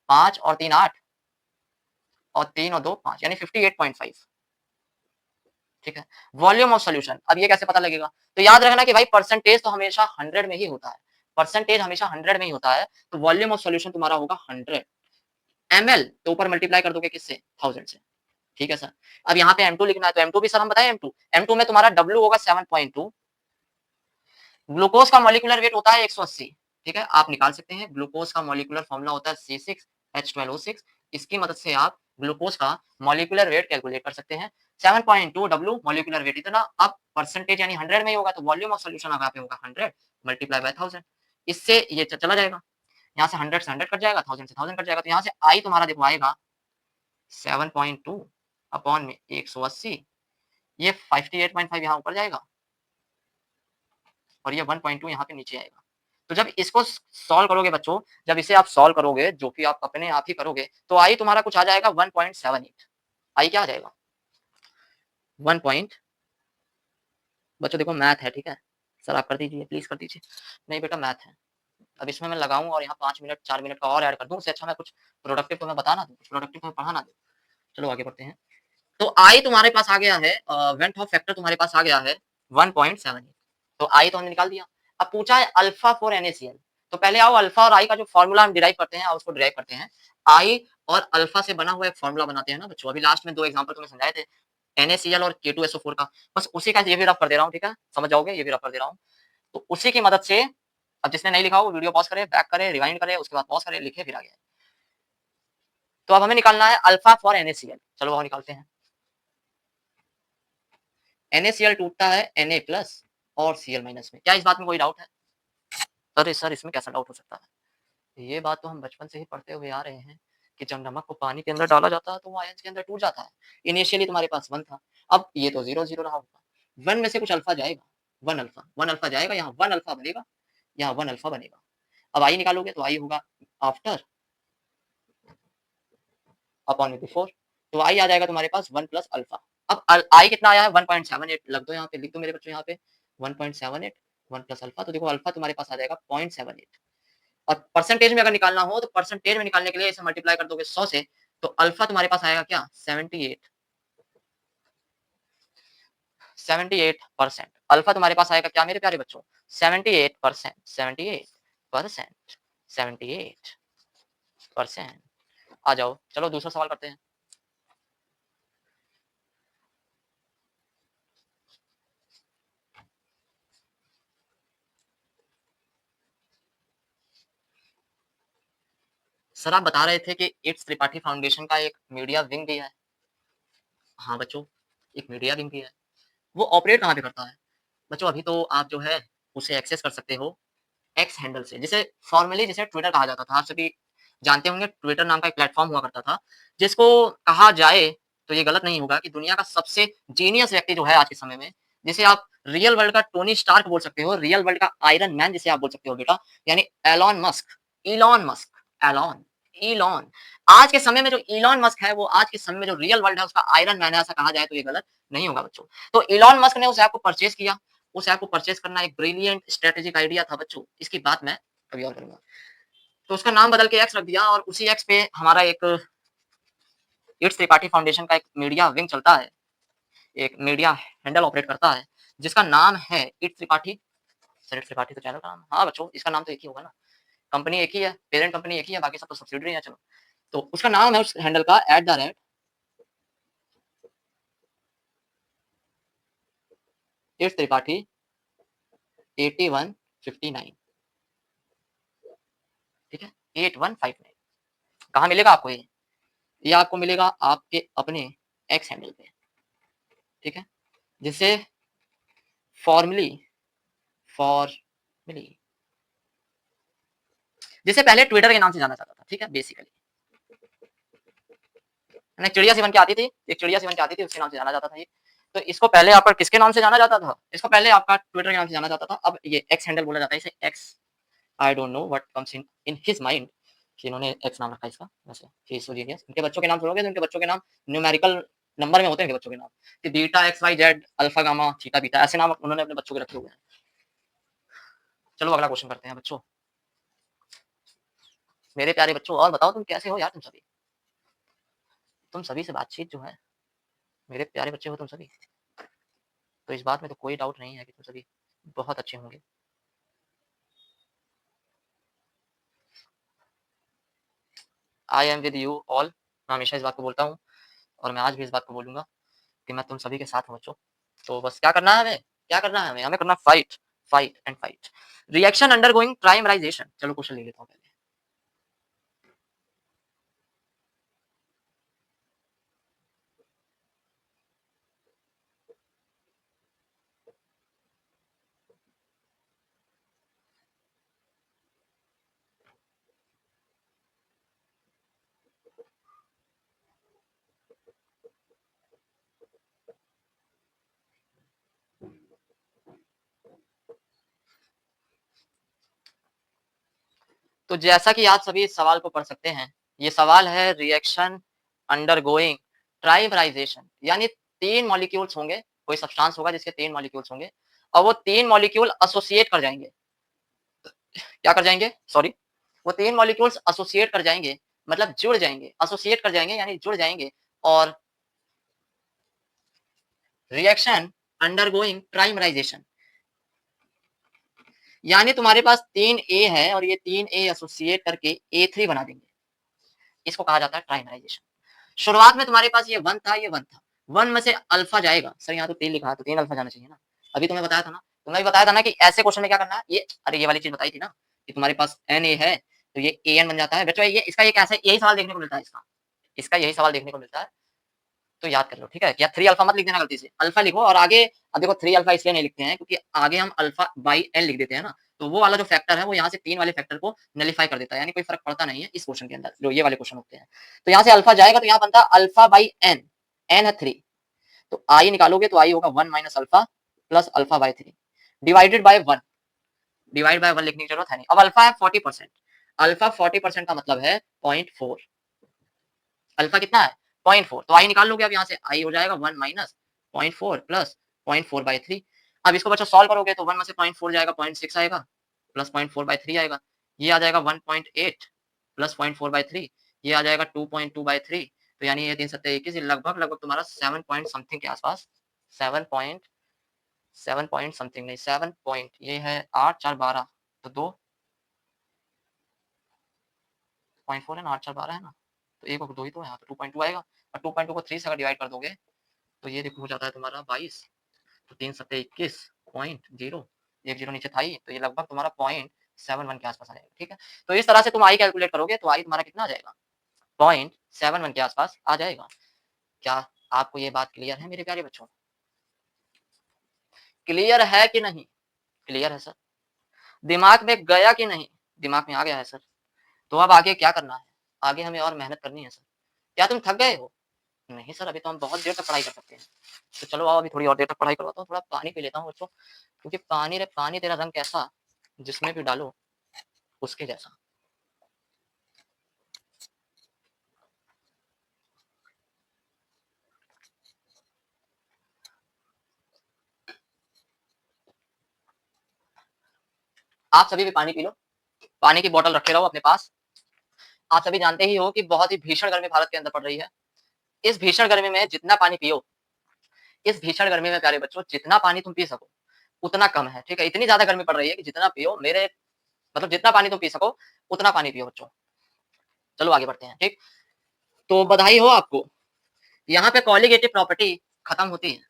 5 और 3 8, और 3 और 2 5, यानी 58.5। ठीक है, वॉल्यूम ऑफ सॉल्यूशन, अब ये कैसे पता लगेगा, तो याद रखना कि भाई परसेंटेज तो हमेशा 100 में ही होता है, परसेंटेज हमेशा 100 में ही होता है, तो वॉल्यूम ऑफ सॉल्यूशन तुम्हारा होगा 100 ml, तो ऊपर मल्टीप्लाई कर दोगे किससे, 1000 से। ठीक है सर, अब यहाँ पे M2 लिखना है, तो M2 भी सर हम बताएं, M2 में तुम्हारा W होगा 7.2, ग्लूकोज का मॉलिक्यूलर वेट होता है 180। ठीक है, आप निकाल सकते हैं, ग्लूकोज का मॉलिक्यूलर फॉर्मूला होता है C6H12O6, इसकी मदद से आप ग्लूकोज का मॉलिक्यूलर वेट कैलकुलेट कर सकते हैं। 7.2 W मॉलिक्यूलर वेट इतना, अब परसेंटेज यानी 100 में ही होगा, तो वॉल्यूम ऑफ सॉल्यूशन यहाँ पे होगा 100 मल्टीप्लाई बाय 1000, इससे ये चला जाएगा, यहाँ से 100 से 100 कट जाएगा, 1000 से 1000 कट जाएगा, तो यहाँ से आई तुम्हारा देखो आएगा 7.2 अपॉन में 180, ये 58.5 यहाँ ऊपर जाएगा, और ये 1.2 यहाँ पे नीचे आएगा। तो जब इसको सॉल्व करोगे बच्चों, जब इसे आप सॉल्व करोगे, जो कि आप अपने आप ही करोगे, तो आई तुम्हारा कुछ आ जाएगा 1.78। आई क्या आ जाएगा, 1 बच्चों देखो मैथ है, ठीक है सर, आप कर दीजिए प्लीज, कर दीजिए। नहीं बेटा, मैथ है। अब इसमें मैं लगाऊं और यहाँ 5 मिनट 4 मिनट का और ऐड कर दूं, उससे अच्छा मैं कुछ प्रोडक्टिव तुम्हें बताना दूं, कुछ प्रोडक्टिव तुम्हें पढ़ाना दूं। चलो आगे बढ़ते हैं। तो आई तुम्हारे पास आ गया है, वेंट ऑफ फैक्टर तुम्हारे पास आ गया है 1.78, तो आई तो हमने निकाल दिया। अब पूछा है अल्फा फॉर NaCl, तो पहले आओ अल्फा और आई का जो फॉर्मूला हम डिराइव करते हैं, उसको डिराइव करते हैं। आई और अल्फा से बना हुआ एक फॉर्मूला बनाते हैं ना बच्चों, अभी लास्ट में 2 एग्जांपल तुम्हें समझाए थे, NaCl और K2SO4 का, बस उसी का ये भी रफ कर दे रहा हूँ। ठीक है, समझ जाओगे, ये भी रफ कर दे रहा हूँ। तो उसी की मदद से, अब जिसने नहीं लिखा हो वीडियो पॉज करे, बैक करे, रिवाइंड करे, उसके बाद पॉज करे, लिखे, फिर आगे। तो अब हमें निकालना है अल्फा फॉर NaCl, चलो वो निकालते हैं। NaCl टूटता है Na प्लस और Cl माइनस में, क्या इस बात में कोई डाउट है, अरे सर इसमें कैसा डाउट हो सकता है, ये बात तो हम बचपन से ही पढ़ते हुए आ रहे हैं कि जब नमक को पानी के अंदर डाला जाता है तो वो आयंस के अंदर टूट जाता है। इनिशियली तुम्हारे पास 1 था, अब ये तो 0 0 रहा होगा, 1 में से कुछ अल्फा जाएगा, 1 अल्फा जाएगा, यहाँ 1 अल्फा बनेगा, यहाँ 1 अल्फा बनेगा। अब आई निकालोगे तो आई होगा आफ्टर अपॉन में बिफोर, तो आई आ जाएगा तुम्हारे पास 1 प्लस अल्फा। अब आई कितना आया है 1.78, लग दो यहाँ पे, लिख दो मेरे बच्चों यहाँ पे 1.78, 1 प्लस अल्फा, तो देखो अल्फा तुम्हारे पास आ जाएगा 0.78, और परसेंटेज में अगर निकालना हो तो परसेंटेज में निकालने के लिए इसे मल्टीप्लाई कर दोगे 100 से, तो अल्फा तुम्हारे पास आएगा क्या 78%। अल्फा तुम्हारे पास आएगा क्या मेरे प्यारे बच्चों, 78%, 78%, 78%। आ जाओ, चलो दूसरा सवाल करते हैं। सर आप बता रहे थे कि इट्स त्रिपाठी फाउंडेशन का एक मीडिया विंग भी है। हाँ बच्चों, एक मीडिया विंग भी है, वो ऑपरेट कहाँ पे करता है बच्चों, अभी तो आप जो है उसे एक्सेस कर सकते हो एक्स हैंडल से, जिसे फॉर्मली जिसे ट्विटर कहा जाता था, आप सभी जानते होंगे, ट्विटर नाम का एक प्लेटफॉर्म हुआ करता था, जिसको कहा जाए तो ये गलत नहीं होगा कि दुनिया का सबसे जीनियस व्यक्ति जो है आज के समय में, जिसे आप रियल वर्ल्ड का टोनी स्टार्क बोल सकते हो, रियल वर्ल्ड का आयरन मैन जिसे आप बोल सकते हो बेटा, यानी Elon Musk, Elon Musk, Elon, Elon. आज के समय में जो इलॉन मस्क है, वो आज के समय में जो रियल वर्ल्ड है उसका आयरन मैन है, ऐसा कहा जाए तो ये गलत नहीं होगा बच्चों। तो इलॉन मस्क ने उस ऐप को परचेज़ किया। उस ऐप को परचेज़ करना एक ब्रिलियंट स्ट्रैटेजिक आइडिया था बच्चों। इसकी बात मैं कभी और करूँगा। तो उसका नाम बदल के एक्स रख दिया और उसी एक्स पे हमारा एक इट्स त्रिपाठी फाउंडेशन का एक मीडिया विंग चलता है, एक मीडिया हैंडल ऑपरेट करता है, जिसका नाम है it's Tripathi. Sir it's Tripathi तो चैनल का नाम है। हाँ बच्चों, इसका नाम तो एक ही होगा ना। कंपनी एक ही है, पेरेंट कंपनी एक ही है, बाकी सब तो सब्सिडियरी है चलो। तो उसका नाम है उस हैंडल का इट्स त्रिपाठी 8159। ठीक है, 8159। कहाँ मिलेगा आपको ये? ये आपको मिलेगा आपके अपने एक्स हैंडल पे। ठीक है, जिसे फॉर्मली फॉर्मली जिसे पहले ट्विटर के नाम से जाना जाता था। ठीक है, बेसिकली है ना, चिड़िया सी बन के आती थी, एक चिड़िया सी बन के आती थी, उसके नाम से जाना जाता था ये। तो इसको पहले आपका किसके नाम से जाना जाता था? इसको पहले आपका ट्विटर के नाम से जाना जाता था। अब ये एक्स हैंडल बोला जाता है इसे। X, I don't know what comes in his mind कि इन्होंने एक्स नाम रखा है इसका। वैसे ही इज सो जीनियस। इनके बच्चों के नाम सुनोगे तो इनके बच्चों के नाम न्यूमेरिकल नंबर में होते हैं इनके बच्चों के नाम, कि beta X Y Z alpha gamma theta beta, ऐसे नाम उन्होंने अपने बच्चों के रखे हुए हैं। चलो अगला क्वेश्चन करते हैं बच्चों। मेरे प्यारे बच्चों, और बताओ तुम कैसे हो यार? तुम सभी से बातचीत जो है, मेरे प्यारे बच्चे हो तुम सभी, तो इस बात में तो कोई डाउट नहीं है कि तुम सभी बहुत अच्छे होंगे। I am with you all. मैं हमेशा इस बात को बोलता हूँ और मैं आज भी इस बात को बोलूंगा कि मैं तुम सभी के साथ हूँ बच्चों। तो बस क्या करना है हमें? क्या करना है हमें? हमें करना fight, fight and fight. Reaction undergoing polymerisation. चलो क्वेश्चन ले लेता हूँ पहले। तो जैसा कि आप सभी इस सवाल को पढ़ सकते हैं, ये सवाल है रिएक्शन अंडरगोइंग ट्राइमराइजेशन, यानी तीन मॉलिक्यूल्स होंगे, कोई सब्सटेंस होगा जिसके तीन मॉलिक्यूल्स होंगे और वो तीन मॉलिक्यूल एसोसिएट कर जाएंगे। क्या कर जाएंगे? सॉरी, वो तीन मॉलिक्यूल्स एसोसिएट कर जाएंगे, मतलब जुड़ जाएंगे। एसोसिएट कर जाएंगे यानी जुड़ जाएंगे। और रिएक्शन अंडरगोइंग प्राइमराइजेशन, यानी तुम्हारे पास तीन ए है और ये तीन ए एसोसिएट करके ए3 बना देंगे। इसको कहा जाता है ट्राइमराइजेशन। शुरुआत में तुम्हारे पास ये वन था, ये वन था, वन में से अल्फा जाएगा। सर यहाँ तो तीन लिखा है तो तीन अल्फा जाना चाहिए ना। अभी तुम्हें बताया था ना, तुमने भी बताया था ना कि ऐसे क्वेश्चन में क्या करना है। ये अरे ये वाली चीज बताई थी ना कि तुम्हारे पास एन ए है तो ये ए एन बन जाता है बच्चों। ये इसका ये कैसे, यही सवाल देखने को मिलता है इसका, इसका यही सवाल देखने को मिलता है। तो याद कर लो ठीक है। या थ्री अल्फा मत लिख देना गलती से, अल्फा लिखो। और आगे अब देखो थ्री अल्फा इसलिए नहीं लिखते हैं क्योंकि आगे हम अल्फा बाई एन लिख देते हैं ना, तो वो वाला जो फैक्टर है वो यहाँ से तीन वाले फैक्टर को नलीफाई कर देता है, यानी कोई फर्क पड़ता नहीं है इस क्वेश्चन के अंदर जो ये वाले क्वेश्चन होते हैं। तो यहाँ से अल्फा जाएगा तो यहाँ बनता है अल्फा बाई एन, एन है थ्री, तो आई निकालोगे तो आई होगा one minus alpha plus alpha by three divided by one. Divide by one लिखने की जरूरत है नहीं। अब अल्फा है 40%, अल्फा 40% का मतलब है 0.4। अल्फा कितना है? 0.4, तो आई निकाल लोगे। अब यहाँ से आई हो जाएगा one minus 0.4 plus 0.4 by three. अब इसको बच्चों सॉल्व करोगे तो वन में से 0.4 जाएगा 0.6 आएगा प्लस 0.4 बाई थ्री आएगा, ये आ जाएगा 1.8 प्लस 0.4 बाई थ्री, ये आ जाएगा 2.2 बाई थ्री। तो यानी ये तीन सत्ते इक्कीस, लगभग लगभग तुम्हारा 7 पॉइंट समथिंग के आसपास, 7 पॉइंट समथिंग नहीं, 7 पॉइंट, ये है 8 4 12, तो 2.4 है ना, 8 4 12 है ना, तो एक और दो ही तो है, तो 2.2 आएगा। और 2.2 को 3 से अगर डिवाइड कर दोगे तो ये देखो हो जाता है तुम्हारा 22, तो तीन सत्ते इक्कीस पॉइंट जीरो, एक जीरो नीचे था ही, तो ये लगभग तुम्हारा 0.71 के आसपास आ जाएगा। ठीक है, तो इस तरह से तुम आई कैलकुलेट करोगे तो आई तुम्हारा कितना आ जाएगा? 0.71 के आसपास आ जाएगा। क्या आपको ये बात क्लियर है मेरे प्यारे बच्चों? क्लियर है कि नहीं? क्लियर है सर? दिमाग में गया कि नहीं? दिमाग में आ गया है सर। तो अब आगे क्या करना है? आगे हमें और मेहनत करनी है सर। क्या तुम थक गए हो? नहीं सर, अभी तो हम बहुत देर तक पढ़ाई कर सकते हैं। तो चलो आओ अभी थोड़ी और देर तक पढ़ाई करवाता हूँ, थोड़ा पानी पी लेता हूँ बच्चों, क्योंकि पानी रे पानी तेरा रंग कैसा, जिसमें भी डालो उसके जैसा। आप सभी भी पानी पी लो, पानी की बॉटल रखे रहो अपने पास। आप सभी जानते ही हो कि बहुत ही भीषण गर्मी भारत के अंदर पड़ रही है। इस भीषण गर्मी में जितना पानी पियो, इस भीषण गर्मी में प्यारे बच्चों जितना पानी तुम पी सको, उतना कम है, ठीक है? इतनी ज़्यादा गर्मी पड़ रही है कि जितना पियो मेरे मतलब जितना पानी तुम पी सको, उतना पानी पियो बच्चों। चलो आगे बढ़ते हैं, ठीक? तो बधाई हो आपको, यहाँ पे कॉलीगेटिव प्रॉपर्टी खत्म होती है।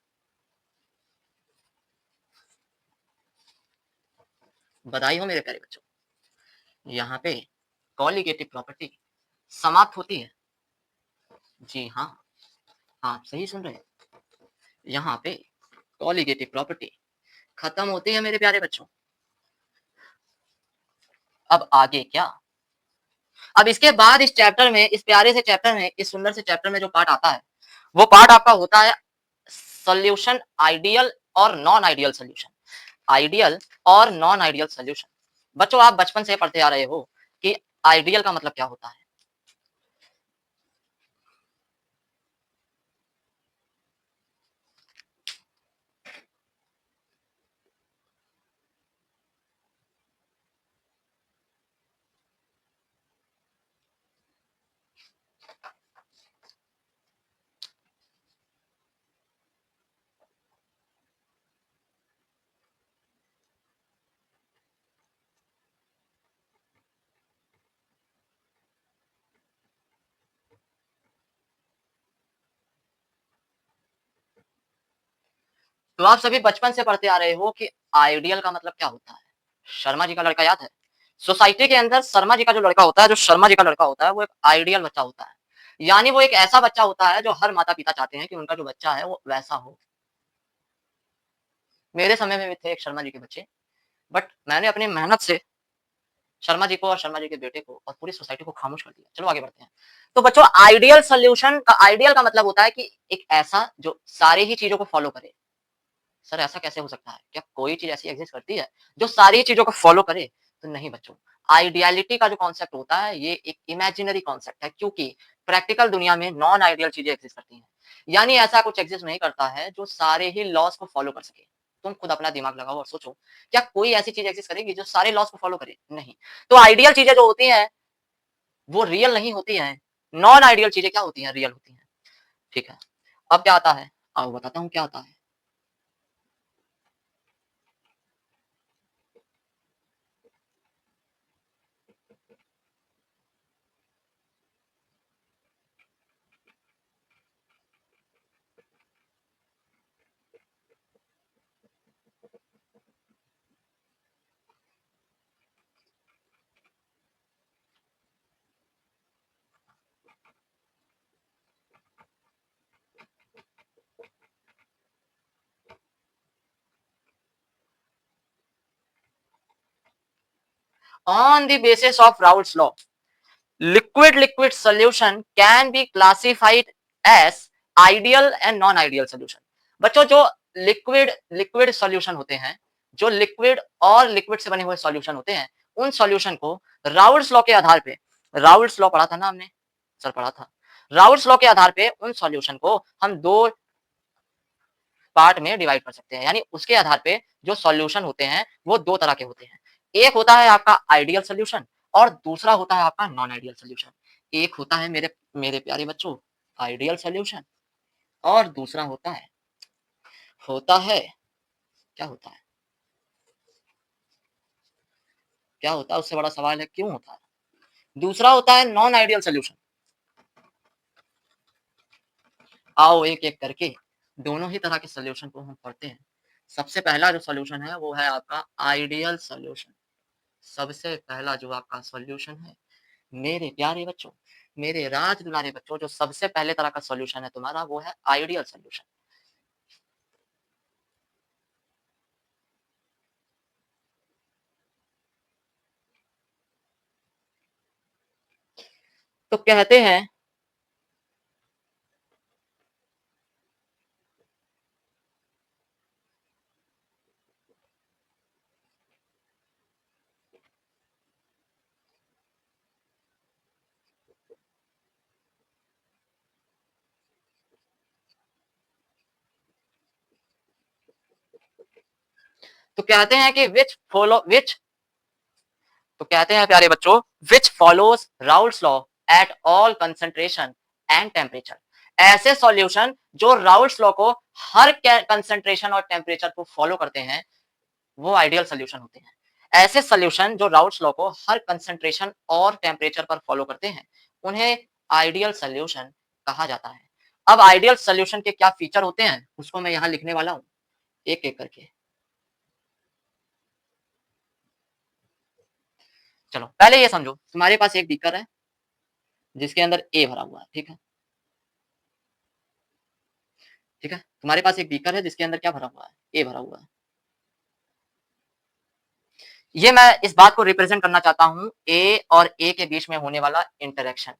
बधाई हो मेरे प्यारे बच्चों, यहाँ पे कॉलीगेटिव प्रॉपर्टी समाप्त होती है। जी हाँ, आप सही सुन रहे हैं। यहाँ पे कॉलीगेटिव प्रॉपर्टी खत्म होती है मेरे प्यारे बच्चों। अब आगे क्या? अब इसके बाद इस चैप्टर में, इस प्यारे से चैप्टर में, इस सुंदर से चैप्टर में जो पार्ट आता है, वो पार्ट आपका होता है सॉल्यूशन आइडियल और नॉन आइडियल सॉल्यूशन। आइडियल और नॉन आइडियल सॉल्यूशन। बच्चों आप बचपन से पढ़ते आ रहे हो कि आइडियल का मतलब क्या होता है। तो आप सभी बचपन से पढ़ते आ रहे हो कि आइडियल का मतलब क्या होता है। शर्मा जी का लड़का याद है? सोसाइटी के अंदर शर्मा जी का जो लड़का होता है, जो शर्मा जी का लड़का होता है, वो एक आइडियल बच्चा होता है। यानी वो एक ऐसा बच्चा होता है जो हर माता पिता चाहते हैं कि उनका जो बच्चा है वो वैसा हो। मेरे समय में भी थे एक शर्मा जी के बच्चे, बट मैंने अपनी मेहनत से शर्मा जी को और शर्मा जी के बेटे को और पूरी सोसाइटी को खामोश कर दिया। चलो आगे बढ़ते हैं। तो बच्चों आइडियल सॉल्यूशन का, आइडियल का मतलब होता है कि एक ऐसा जो सारी ही चीजों को फॉलो करे। सर ऐसा कैसे हो सकता है? क्या कोई चीज ऐसी एग्जिस्ट करती है जो सारी चीजों को फॉलो करे? तो नहीं बच्चों, आइडियलिटी का जो कॉन्सेप्ट होता है ये एक इमेजिनरी कॉन्सेप्ट है, क्योंकि प्रैक्टिकल दुनिया में नॉन आइडियल चीजें एग्जिस्ट करती हैं। यानी ऐसा कुछ एग्जिस्ट नहीं करता है जो सारे ही लॉस को फॉलो कर सके। तुम खुद अपना दिमाग लगाओ और सोचो, क्या कोई ऐसी चीज एग्जिस्ट करेगी जो सारे लॉस को फॉलो करे? नहीं। तो आइडियल चीजें जो होती हैं वो रियल नहीं होती हैं। नॉन आइडियल चीजें क्या होती हैं? रियल होती हैं। ठीक है। अब क्या आता है? आओ बताता हूँ क्या आता है। On the basis of Raoult's law, liquid solution can be classified as ideal and non ideal solution। बच्चों जो लिक्विड सॉल्यूशन होते हैं, जो लिक्विड और लिक्विड से बने हुए सॉल्यूशन होते हैं, उन सॉल्यूशन को राउल्ट्स लॉ के आधार पे, राउल्ट्स लॉ पढ़ा था ना हमने, सर पढ़ा था। राउल्ट्स लॉ के आधार पे उन सॉल्यूशन को हम दो पार्ट में डिवाइड कर सकते हैं। यानी उसके आधार पे जो सॉल्यूशन होते हैं वो दो तरह के होते हैं। एक होता है आपका आइडियल सॉल्यूशन और दूसरा होता है आपका नॉन आइडियल सॉल्यूशन। एक होता है मेरे मेरे प्यारे बच्चों आइडियल सॉल्यूशन और दूसरा होता है क्या होता है? क्या होता है? उससे बड़ा सवाल है क्यों होता है? दूसरा होता है नॉन आइडियल सॉल्यूशन। आओ एक एक करके दोनों ही तरह के सॉल्यूशन को हम पढ़ते हैं। सबसे पहला जो सॉल्यूशन है वो है आपका आइडियल सॉल्यूशन। सबसे पहला जो आपका सॉल्यूशन है मेरे प्यारे बच्चों, मेरे राज दुलारे बच्चों, जो सबसे पहले तरह का सॉल्यूशन है तुम्हारा वो है आइडियल सॉल्यूशन। तो कहते हैं कि विच तो कहते हैं प्यारे बच्चों, विच follows Raoult's law at all concentration and temperature. ऐसे सॉल्यूशन जो राउल्स लॉ को हर कंसंट्रेशन और टेम्परेचर को फॉलो करते हैं, वो आइडियल सोल्यूशन होते हैं। ऐसे सोल्यूशन जो राउल्स लॉ को हर कंसंट्रेशन और टेम्परेचर पर फॉलो करते हैं, उन्हें आइडियल सोल्यूशन कहा जाता है। अब आइडियल सोल्यूशन के क्या फीचर होते हैं, उसको मैं यहां लिखने वाला हूं एक एक करके। चलो पहले ये समझो, तुम्हारे पास एक बीकर है जिसके अंदर ए भरा हुआ है, ठीक है। ठीक है, तुम्हारे पास एक बीकर है जिसके अंदर क्या भरा हुआ है, ए भरा हुआ है। ये मैं इस बात को रिप्रेजेंट करना चाहता हूं, ए और ए के बीच में होने वाला इंटरेक्शन।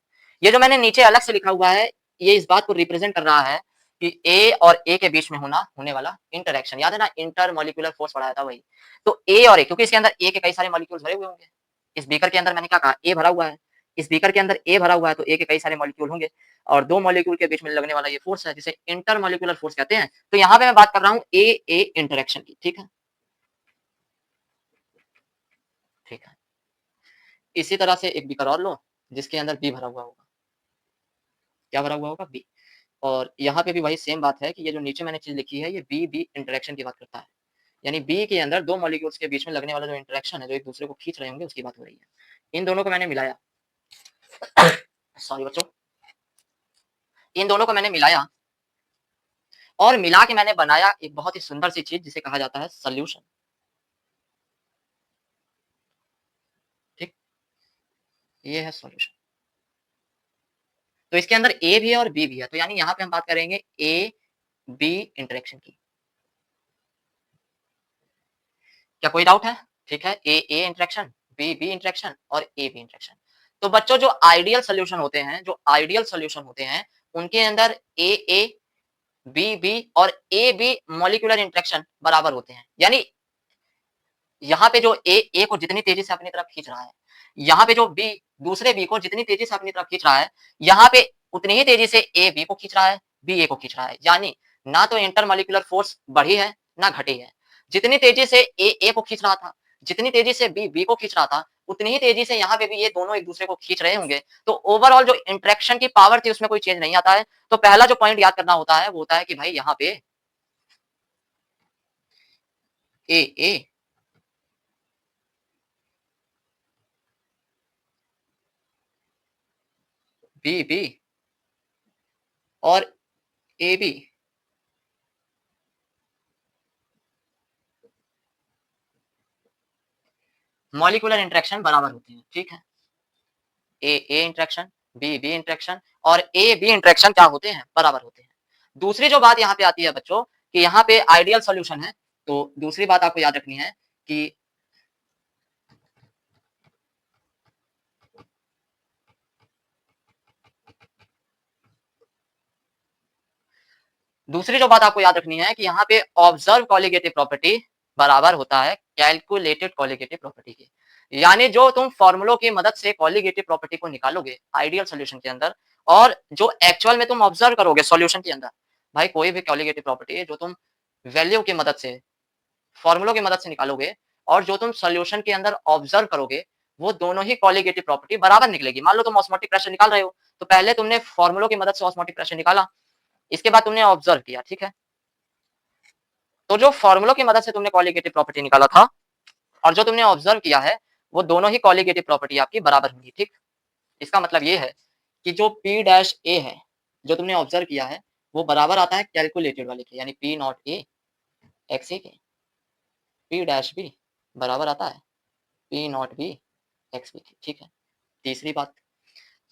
ये जो मैंने नीचे अलग से लिखा हुआ है, ये इस बात को रिप्रेजेंट कर रहा है कि ए और ए के बीच में होने वाला इंटरेक्शन। याद है ना, इंटर मॉलिक्यूलर फोर्स पढ़ाया था वही। तो ए और ए, क्योंकि इसके अंदर ए के कई सारे मॉलिक्यूल्स भरे हुए होंगे। इस बीकर के अंदर मैंने क्या कहा, ए भरा हुआ है। इस बीकर के अंदर ए भरा हुआ है, तो ए के कई सारे मॉलिक्यूल होंगे और दो मॉलिक्यूल के बीच में लगने वाला ये फोर्स है जिसे इंटर मॉलिक्यूलर फोर्स कहते हैं। तो यहाँ पे मैं बात कर रहा हूँ ए ए इंटरेक्शन की, ठीक है। ठीक है, इसी तरह से एक बीकर और लो जिसके अंदर बी भरा हुआ होगा। क्या भरा हुआ होगा, बी। और यहाँ पे भी वही सेम बात है कि ये जो नीचे मैंने चीज लिखी है, ये बी बी इंटरेक्शन की बात करता है। यानी बी के अंदर दो मॉलिक्यूल्स के बीच में लगने वाला जो इंटरेक्शन है, जो एक दूसरे को खींच रहे होंगे, उसकी बात हो रही है। इन दोनों को मैंने मिलाया सॉरी बच्चों, इन दोनों को मैंने मिलाया और मिला के मैंने बनाया एक बहुत ही सुंदर सी चीज जिसे कहा जाता है सोल्यूशन। ठीक, ये है सोल्यूशन। तो इसके अंदर ए भी है और बी भी है, तो यानी यहाँ पे हम बात करेंगे ए बी इंटरेक्शन की। क्या कोई डाउट है? ठीक है, ए ए इंटरेक्शन, बी बी इंटरेक्शन और ए बी इंटरेक्शन। तो बच्चों जो आइडियल सोल्यूशन होते हैं, जो आइडियल सोल्यूशन होते हैं, उनके अंदर ए ए बी बी और ए बी मॉलिक्यूलर इंटरेक्शन बराबर होते हैं। यानी यहाँ पे जो ए को जितनी तेजी से अपनी तरफ खींच रहा है, यहाँ पे जो बी दूसरे बी को जितनी तेजी से अपनी तरफ खींच रहा है, यहाँ पे उतनी ही तेजी से ए बी को खींच रहा है, बी ए को खींच रहा है। यानी ना तो इंटरमॉलिक्यूलर फोर्स बढ़ी है ना घटी है। जितनी तेजी से ए को खींच रहा था, जितनी तेजी से बी बी को खींच रहा था, उतनी ही तेजी से यहाँ पे भी ये दोनों एक दूसरे को खींच रहे होंगे। तो ओवरऑल जो इंटरेक्शन की पावर थी उसमें कोई चेंज नहीं आता है। तो पहला जो पॉइंट याद करना होता है वो होता है कि भाई यहाँ पे ए ए बी बी और ए बी मॉलिक्यूलर इंटरेक्शन बराबर होते हैं। ठीक है, ए ए इंटरेक्शन, बी बी इंटरेक्शन और ए बी इंटरेक्शन क्या होते हैं, बराबर होते हैं। दूसरी जो बात यहाँ पे आती है बच्चों, कि यहाँ पे आइडियल सॉल्यूशन है, तो दूसरी बात आपको याद रखनी है कि दूसरी जो बात आपको याद रखनी है कि यहाँ पे ऑब्जर्व कॉलिगेटिव प्रॉपर्टी बराबर होता है कैलकुलेटेड कॉलिगेटिव प्रॉपर्टी के। यानी जो तुम फॉर्मूलों की मदद से कॉलिगेटिव प्रॉपर्टी को निकालोगे आइडियल सॉल्यूशन के अंदर, और जो एक्चुअल में तुम ऑब्जर्व करोगे सॉल्यूशन के अंदर, भाई कोई भी कॉलिगेटिव प्रॉपर्टी है जो तुम वैल्यू की मदद से, फॉर्मूलों की मदद से निकालोगे और जो तुम सॉल्यूशन के अंदर ऑब्जर्व करोगे, वो दोनों ही कॉलिगेटिव प्रॉपर्टी बराबर निकलेगी। मान लो तुम ऑस्मोटिक प्रेशर निकाल रहे हो, तो पहले तुमने फॉर्मूलों की मदद से ऑस्मोटिक प्रेशर निकाला, इसके बाद तुमने ऑब्जर्व किया। ठीक है, तो जो फॉर्मूलों की मदद से तुमने कॉलिगेटिव प्रॉपर्टी निकाला था और जो तुमने ऑब्जर्व किया है, वो दोनों ही कॉलिगेटिव प्रॉपर्टी आपकी बराबर होंगी। ठीक, इसका मतलब ये है कि जो पी डैश ए है, जो तुमने ऑब्जर्व किया है, वो बराबर आता है कैलकुलेटेड वाले के, यानी P nought A X A के। पी डैश बी बराबर आता है P nought B X B के। ठीक है, तीसरी बात,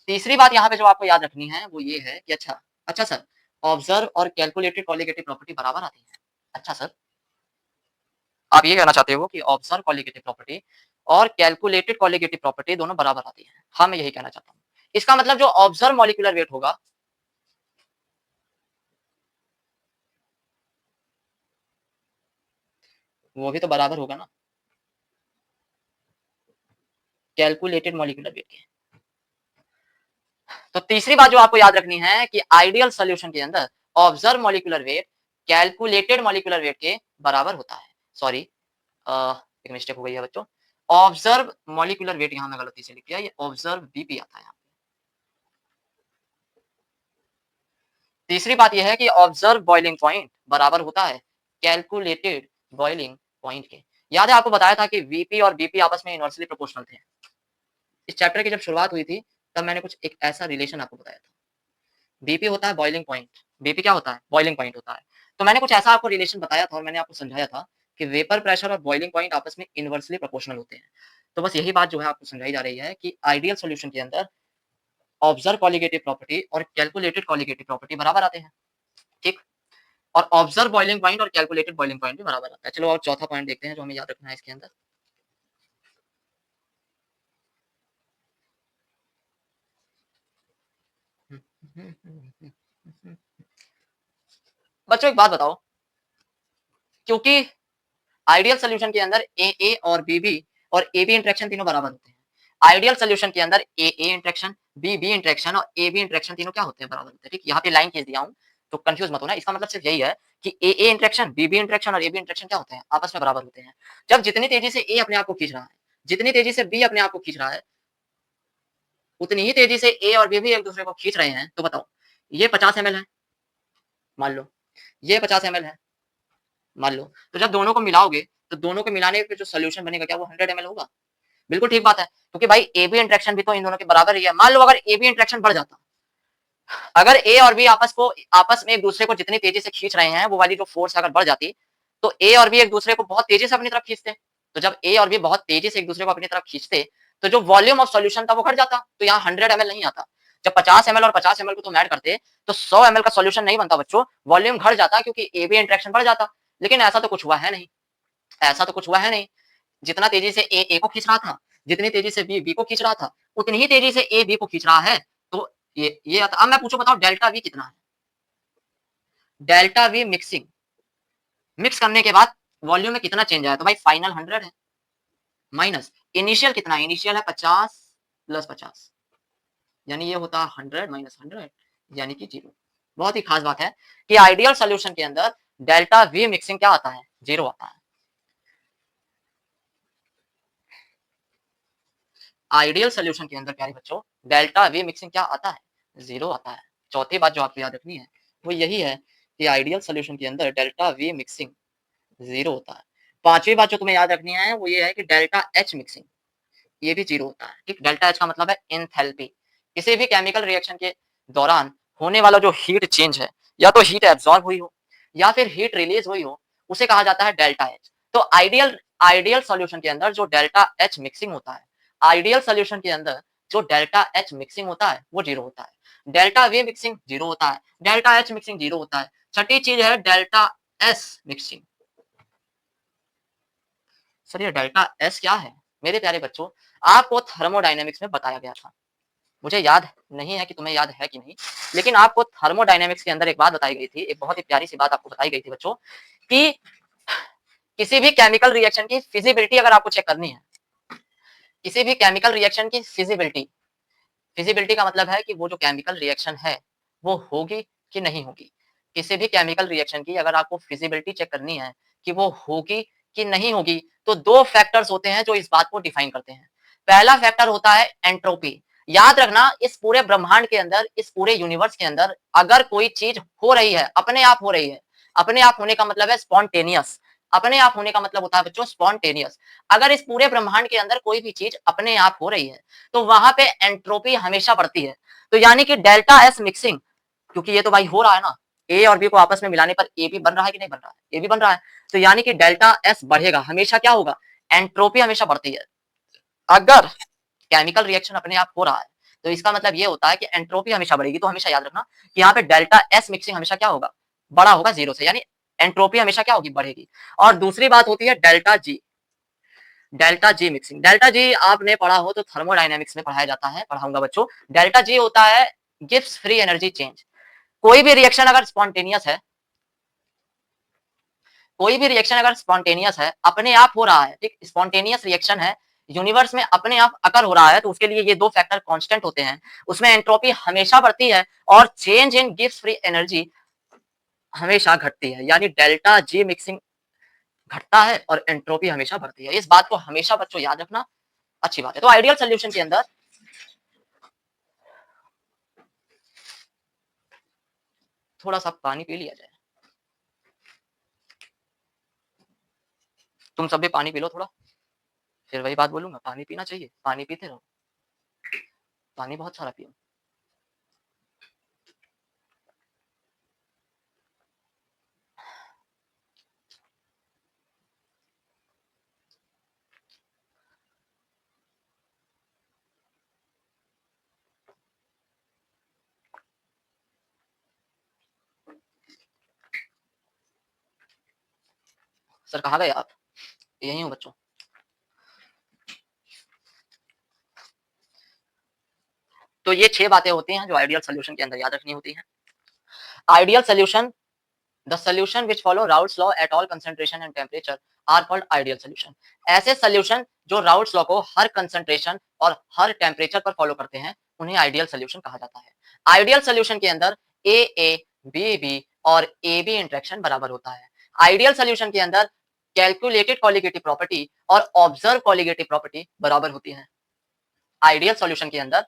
तीसरी बात यहाँ पे जो आपको याद रखनी है वो ये है कि अच्छा अच्छा सर, ऑब्जर्व और कैलकुलेटेड कॉलिगेटिव प्रॉपर्टी बराबर आती है। अच्छा सर, आप ये कहना चाहते हो कि ऑब्जर्व कॉलिगेटिव प्रॉपर्टी और कैलकुलेटेड कॉलिगेटिव प्रॉपर्टी दोनों बराबर आती है। हाँ, मैं यही कहना चाहता हूँ। इसका मतलब जो ऑब्जर्व मॉलिक्यूलर वेट होगा, वो भी तो बराबर होगा ना कैलकुलेटेड मॉलिक्यूलर वेट के। तो तीसरी बात जो आपको याद रखनी है कि आइडियल सॉल्यूशन के अंदर observe molecular weight calculated molecular weight के बराबर होता है। सॉरी, एक मिस्टेक हो गई है बच्चों। ऑब्जर्व मॉलिक्यूलर वेट, यहां मैं गलती से लिख दिया, ये ऑब्जर्व बीपी आता है यहाँ। तीसरी बात यह है कि ऑब्जर्व बॉइलिंग पॉइंट बराबर होता है कैलकुलेटेड बॉइलिंग पॉइंट के। याद है आपको बताया था कि वीपी और बीपी आपस में इनवर्सली प्रोपोर्शनल थे। इस चैप्टर की जब शुरुआत हुई थी तब मैंने कुछ एक ऐसा रिलेशन आपको बताया था। बीपी होता है बॉइलिंग पॉइंट, बीपी क्या होता है? बॉइलिंग पॉइंट होता है। तो मैंने कुछ ऐसा आपको रिलेशन बताया था और मैंने आपको समझाया था कि वेपर प्रेशर और बॉइलिंग पॉइंट आपस में इनवर्सली प्रोपोर्शनल होते हैं। तो बस यही बात जो है आपको समझाई जा रही है कि आइडियल सॉल्यूशन के अंदर ऑब्जर्व कॉलिगेटिव प्रॉपर्टी और कैलकुलेटेड कॉलिगेटिव प्रॉपर्टी बराबर आते हैं, ठीक? और ऑब्जर्व बॉइलिंग पॉइंट और कैलकुलेटेड बॉइलिंग पॉइंट भी बराबर आता है। चलो और चौथा पॉइंट देखते हैं जो हमें याद रखना है इसके अंदर। बच्चों एक बात बताओ, क्योंकि आइडियल सॉल्यूशन के अंदर ए ए और बी बी और ए बी इंटरेक्शन तीनों बराबर होते हैं। आइडियल सॉल्यूशन के अंदर ए ए इंटरेक्शन, बी बी इंटरेक्शन और ए बी इंटरेक्शन तीनों क्या होते हैं? बराबर होते हैं, ठीक? यहाँ पे लाइन खींच दिया हूँ तो कंफ्यूज मत होना। इसका मतलब सिर्फ यही है कि ए ए इंटरेक्शन, बी बी इंटरेक्शन और ए बी इंटरेक्शन क्या होते हैं? आपस में बराबर होते हैं। जब जितनी तेजी से ए अपने आप को खींच रहा है, जितनी तेजी से बी अपने आप को खींच रहा है, उतनी ही तेजी से ए और बी भी एक दूसरे को खींच रहे हैं। तो बताओ, ये 50 ml है, मान लो, ये 50 ml है, मान लो। तो जब दोनों को मिलाओगे तो दोनों को मिलाने पे जो सोल्यूशन बनेगा क्या वो 100 ml होगा? बिल्कुल ठीक बात है, क्योंकि भाई ए बी इंटरेक्शन भी तो इन दोनों के बराबर ही है। मान लो अगर ए बी इंटरेक्शन बढ़ जाता, अगर ए और बी आपस में एक दूसरे को जितनी तेजी से खींच रहे हैं वो वाली जो फोर्स अगर बढ़ जाती, तो ए और बी एक दूसरे को बहुत तेजी से अपनी तरफ खींचते। तो जब ए और बी बहुत तेजी से एक दूसरे को अपनी तरफ खींचते तो जो वॉल्यूम ऑफ सॉल्यूशन था वो घट जाता। तो यहाँ 100 ml नहीं आता। जब 50 ml और 50 ml को तुम ऐड करते तो 100 ml का सॉल्यूशन नहीं बनता बच्चों, वॉल्यूम घट जाता क्योंकि ए बी इंटरेक्शन बढ़ जाता। लेकिन ऐसा तो कुछ हुआ है नहीं, ऐसा तो कुछ हुआ है नहीं। जितना तेजी से ए को खींच रहा था, जितनी तेजी से बी को खींच रहा था, उतनी ही तेजी से ए बी को खींच रहा है। तो ये अब मैं पूछूं, बताओ डेल्टा वी कितना है? डेल्टा वी मिक्सिंग, मिक्स करने के बाद वॉल्यूम में कितना चेंज आया? तो भाई फाइनल 100 है, माइनस इनिशियल कितना है? इनिशियल है 50 प्लस 50, यानी ये होता 100 माइनस 100, यानी कि 0। बहुत ही खास बात है कि आइडियल सॉल्यूशन के अंदर डेल्टा वी मिक्सिंग क्या आता है? 0 आता है। आइडियल सॉल्यूशन के अंदर प्यारे बच्चों डेल्टा वी मिक्सिंग क्या आता है? 0 आता है। चौथी बात जो आपको याद रखनी है वो यही है कि आइडियल सॉल्यूशन के अंदर डेल्टा वी मिक्सिंग 0 होता है। पांचवी बात जो तुम्हें याद रखनी है वो ये है कि डेल्टा एच मिक्सिंग ये भी 0 होता है, ठीक? डेल्टा एच का मतलब है एंथैल्पी। किसी भी केमिकल रिएक्शन के दौरान होने वाला जो हीट चेंज है, या तो हीट एब्जॉर्ब हुई हो या फिर हीट रिलीज हुई हो, उसे कहा जाता है डेल्टा एच। तो आइडियल आइडियल सॉल्यूशन के अंदर जो डेल्टा एच मिक्सिंग होता है, आइडियल सॉल्यूशन के अंदर जो डेल्टा एच मिक्सिंग होता है वो 0 होता है। डेल्टा वी मिक्सिंग 0 होता है, डेल्टा एच मिक्सिंग 0 होता है। छठी चीज है डेल्टा एस मिक्सिंग। सर ये डेल्टा एस क्या है? मेरे प्यारे बच्चों, आपको थर्मोडायनेमिक्स में बताया गया था। मुझे याद नहीं है कि तुम्हें याद है कि नहीं, लेकिन आपको थर्मोडायनेमिक्स के अंदर एक बात बताई गई थी, एक बहुत ही प्यारी सी बात आपको बताई गई थी बच्चों, कि किसी भी केमिकल रिएक्शन की फिजिबिलिटी अगर आपको चेक करनी है, किसी भी केमिकल रिएक्शन की फिजिबिलिटी, फिजिबिलिटी का मतलब है कि वो जो केमिकल रिएक्शन है वो होगी कि नहीं होगी। किसी भी केमिकल रिएक्शन की अगर आपको फिजिबिलिटी चेक करनी है कि वो होगी कि नहीं होगी, तो दो फैक्टर्स होते हैं जो इस बात को डिफाइन करते हैं। पहला फैक्टर होता है एंट्रोपी। याद रखना, इस पूरे ब्रह्मांड के अंदर, इस पूरे यूनिवर्स के अंदर अगर कोई चीज हो रही है, अपने आप हो रही है, अपने आप होने का मतलब है स्पॉन्टेनियस। अपने आप होने का मतलब होता है बच्चों स्पॉन्टेनियस। अगर इस पूरे ब्रह्मांड के अंदर कोई भी चीज अपने आप हो रही है तो वहां पे एंट्रोपी हमेशा बढ़ती है। तो यानी कि डेल्टा एस मिक्सिंग, क्योंकि ये तो भाई हो रहा है ना, ए और बी को आपस में मिलाने पर ए भी बन रहा है कि नहीं बन रहा है? ए भी बन रहा है। तो यानी कि डेल्टा एस बढ़ेगा, हमेशा क्या होगा? एंट्रोपी हमेशा बढ़ती है। अगर केमिकल रिएक्शन अपने आप हो रहा है तो इसका मतलब ये होता है कि एंट्रोपी हमेशा बढ़ेगी। तो हमेशा याद रखना कि यहाँ पे डेल्टा एस मिक्सिंग हमेशा क्या होगा? बड़ा होगा 0 से, यानी एंट्रोपी हमेशा क्या होगी? बढ़ेगी। और दूसरी बात होती है delta G, delta G mixing. Delta G आपने पढ़ा हो तो थर्मोडायनेमिक्स में पढ़ाया जाता है, पढ़ाऊंगा बच्चों। डेल्टा जी होता है गिब्स फ्री एनर्जी चेंज। कोई भी रिएक्शन अगर स्पॉन्टेनियस है, कोई भी रिएक्शन अगर स्पॉन्टेनियस है, अपने आप हो रहा है, ठीक, स्पॉन्टेनियस रिएक्शन है, यूनिवर्स में अपने आप अकर हो रहा है, तो उसके लिए ये दो फैक्टर कांस्टेंट होते हैं। उसमें एंट्रोपी हमेशा बढ़ती है और change in Gibbs free energy हमेशा घटती है। यानी डेल्टा जी मिक्सिंग घटता है और एंट्रोपी हमेशा बढ़ती है। इस बात को हमेशा बच्चों याद रखना, अच्छी बात है। तो आइडियल सॉल्यूशन के अंदर थोड़ा सा पानी पी लिया जाए। तुम सब भी पानी पी लो थोड़ा। फिर वही बात बोलूंगा, पानी पीना चाहिए, पानी पीते रहो, पानी बहुत सारा पियो। सर कहाँ गए आप? यही हूँ बच्चों। तो ये 6 बातें होती हैं जो आइडियल सॉल्यूशन के अंदर याद रखनी होती हैं। Ideal solution, the solution which follow Raoult's law at all concentration and temperature are called ideal solution. ऐसे सॉल्यूशन जो राउल्ट्स लॉ को हर कंसंट्रेशन और हर टेंपरेचर पर फॉलो करते हैं, उन्हें आइडियल सॉल्यूशन कहा जाता है। आइडियल सॉल्यूशन के अंदर ए बी बी और ए बी इंटरेक्शन बराबर होता है। आइडियल सॉल्यूशन के अंदर कैलकुलेटेड कॉलिगेटिव प्रॉपर्टी और ऑब्जर्व कॉलिगेटिव प्रॉपर्टी बराबर होती है। आइडियल सॉल्यूशन के अंदर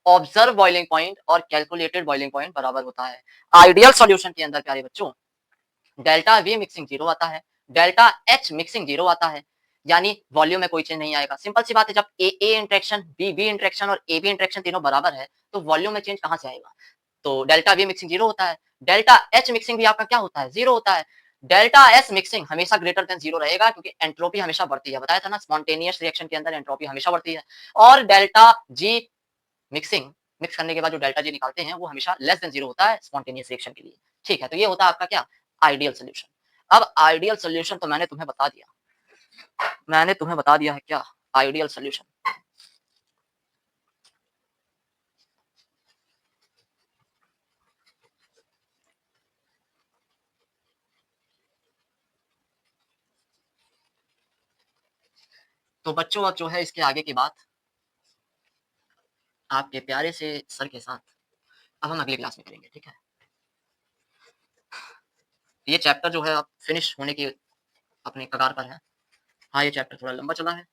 ऑब्जर्व बॉइलिंग पॉइंट और कैलकुलेटेड बॉइलिंग पॉइंट बराबर होता है। आइडियल सॉल्यूशन के अंदर प्यारे बच्चों डेल्टा वी मिक्सिंग जीरो आता है, डेल्टा एच मिक्सिंग जीरो आता है, यानी वॉल्यूम में कोई चेंज नहीं आएगा। सिंपल सी बात है, जब ए इंटरेक्शन बी इंटरेक्शन और ए बी इंटरेक्शन तीनों बराबर है तो वॉल्यूम में चेंज कहां से आएगा? तो डेल्टा वी मिक्सिंग जीरो होता है। डेल्टा एच मिक्सिंग भी आपका क्या होता है? जीरो होता है। डेल्टा एस मिक्सिंग हमेशा ग्रेटर देन जीरो रहेगा क्योंकि एंट्रोपी हमेशा बढ़ती है। बताया था ना, स्पॉन्टेनियस रिएक्शन के अंदर एंट्रोपी हमेशा बढ़ती है। और डेल्टा जी मिक्सिंग, मिक्स करने के बाद जो डेल्टा जी निकालते हैं वो हमेशा लेस देन जीरो होता है स्पॉन्टेनियस रिएक्शन के लिए। ठीक है, तो ये होता है आपका क्या? Ideal solution. अब आइडियल सोल्यूशन तो मैंने तुम्हें बता दिया है क्या आइडियल सोल्यूशन। तो बच्चों अब जो है इसके आगे की बात आपके प्यारे से सर के साथ अब हम अगली क्लास में करेंगे। ठीक है, ये चैप्टर जो है अब फिनिश होने की अपने कगार पर है। हाँ, ये चैप्टर थोड़ा लंबा चला है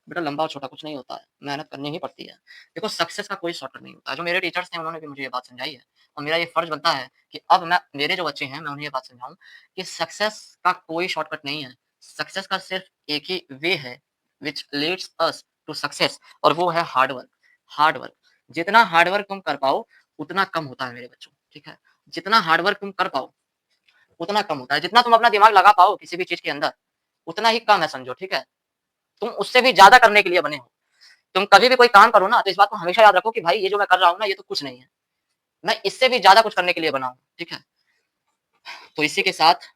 बेटा, लंबा और छोटा कुछ नहीं होता है, मेहनत करनी ही पड़ती है। देखो सक्सेस का कोई शॉर्टकट नहीं होता है। जो मेरे टीचर्स थे उन्होंने भी मुझे ये बात समझाई है और मेरा ये फर्ज बनता है कि अब मैं मेरे जो बच्चे हैं मैं उन्हें ये बात समझाऊं कि सक्सेस का कोई शॉर्टकट नहीं है। सक्सेस का सिर्फ एक ही वे है which leads us to success, और वो है हार्ड वर्क। हार्ड वर्क, जितना हार्ड वर्क तुम कर पाओ उतना कम होता है मेरे बच्चों। ठीक है, जितना हार्ड वर्क तुम कर पाओ उतना कम होता है। जितना तुम अपना दिमाग लगा पाओ किसी भी चीज के अंदर उतना ही कम है, समझो। ठीक है, तुम उससे भी ज्यादा करने के लिए बने हो। तुम कभी भी कोई काम करो ना तो इस बात को हमेशा याद रखो कि भाई ये जो मैं कर रहा हूँ ना ये तो कुछ नहीं है, मैं इससे भी ज्यादा कुछ करने के लिए बना हूँ। ठीक है, तो इसी के साथ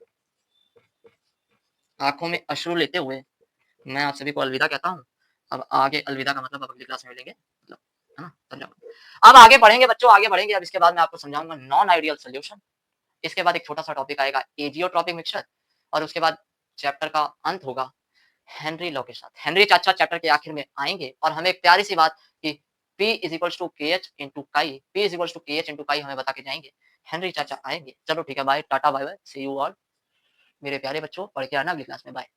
आंखों में अश्रु लेते हुए मैं आप सभी को अलविदा कहता हूँ। अब आगे अलविदा का मतलब अब अगली क्लास में मिलेंगे, मतलब है ना, समझा। अब आगे बढ़ेंगे बच्चों, आगे बढ़ेंगे। अब इसके बाद मैं आपको समझाऊंगा नॉन आइडियल सोल्यूशन। इसके बाद एक छोटा सा टॉपिक आएगा एजियोट्रॉपिक मिक्सचर, और उसके बाद चैप्टर का अंत होगा हेनरी लॉ के साथ। हेनरी चाचा चैप्टर के आखिर में आएंगे और हमें एक प्यारी सी बात कि P इज इक्वल्स टू के एच इंटू काई, P इज इक्वल्स टू के एच इंटू काई हमें बता के जाएंगे। हेनरी चाचा आएंगे। चलो ठीक है, bye, tata bye bye, see you all. मेरे प्यारे बच्चों, पढ़ के आना अगली क्लास में, बाय।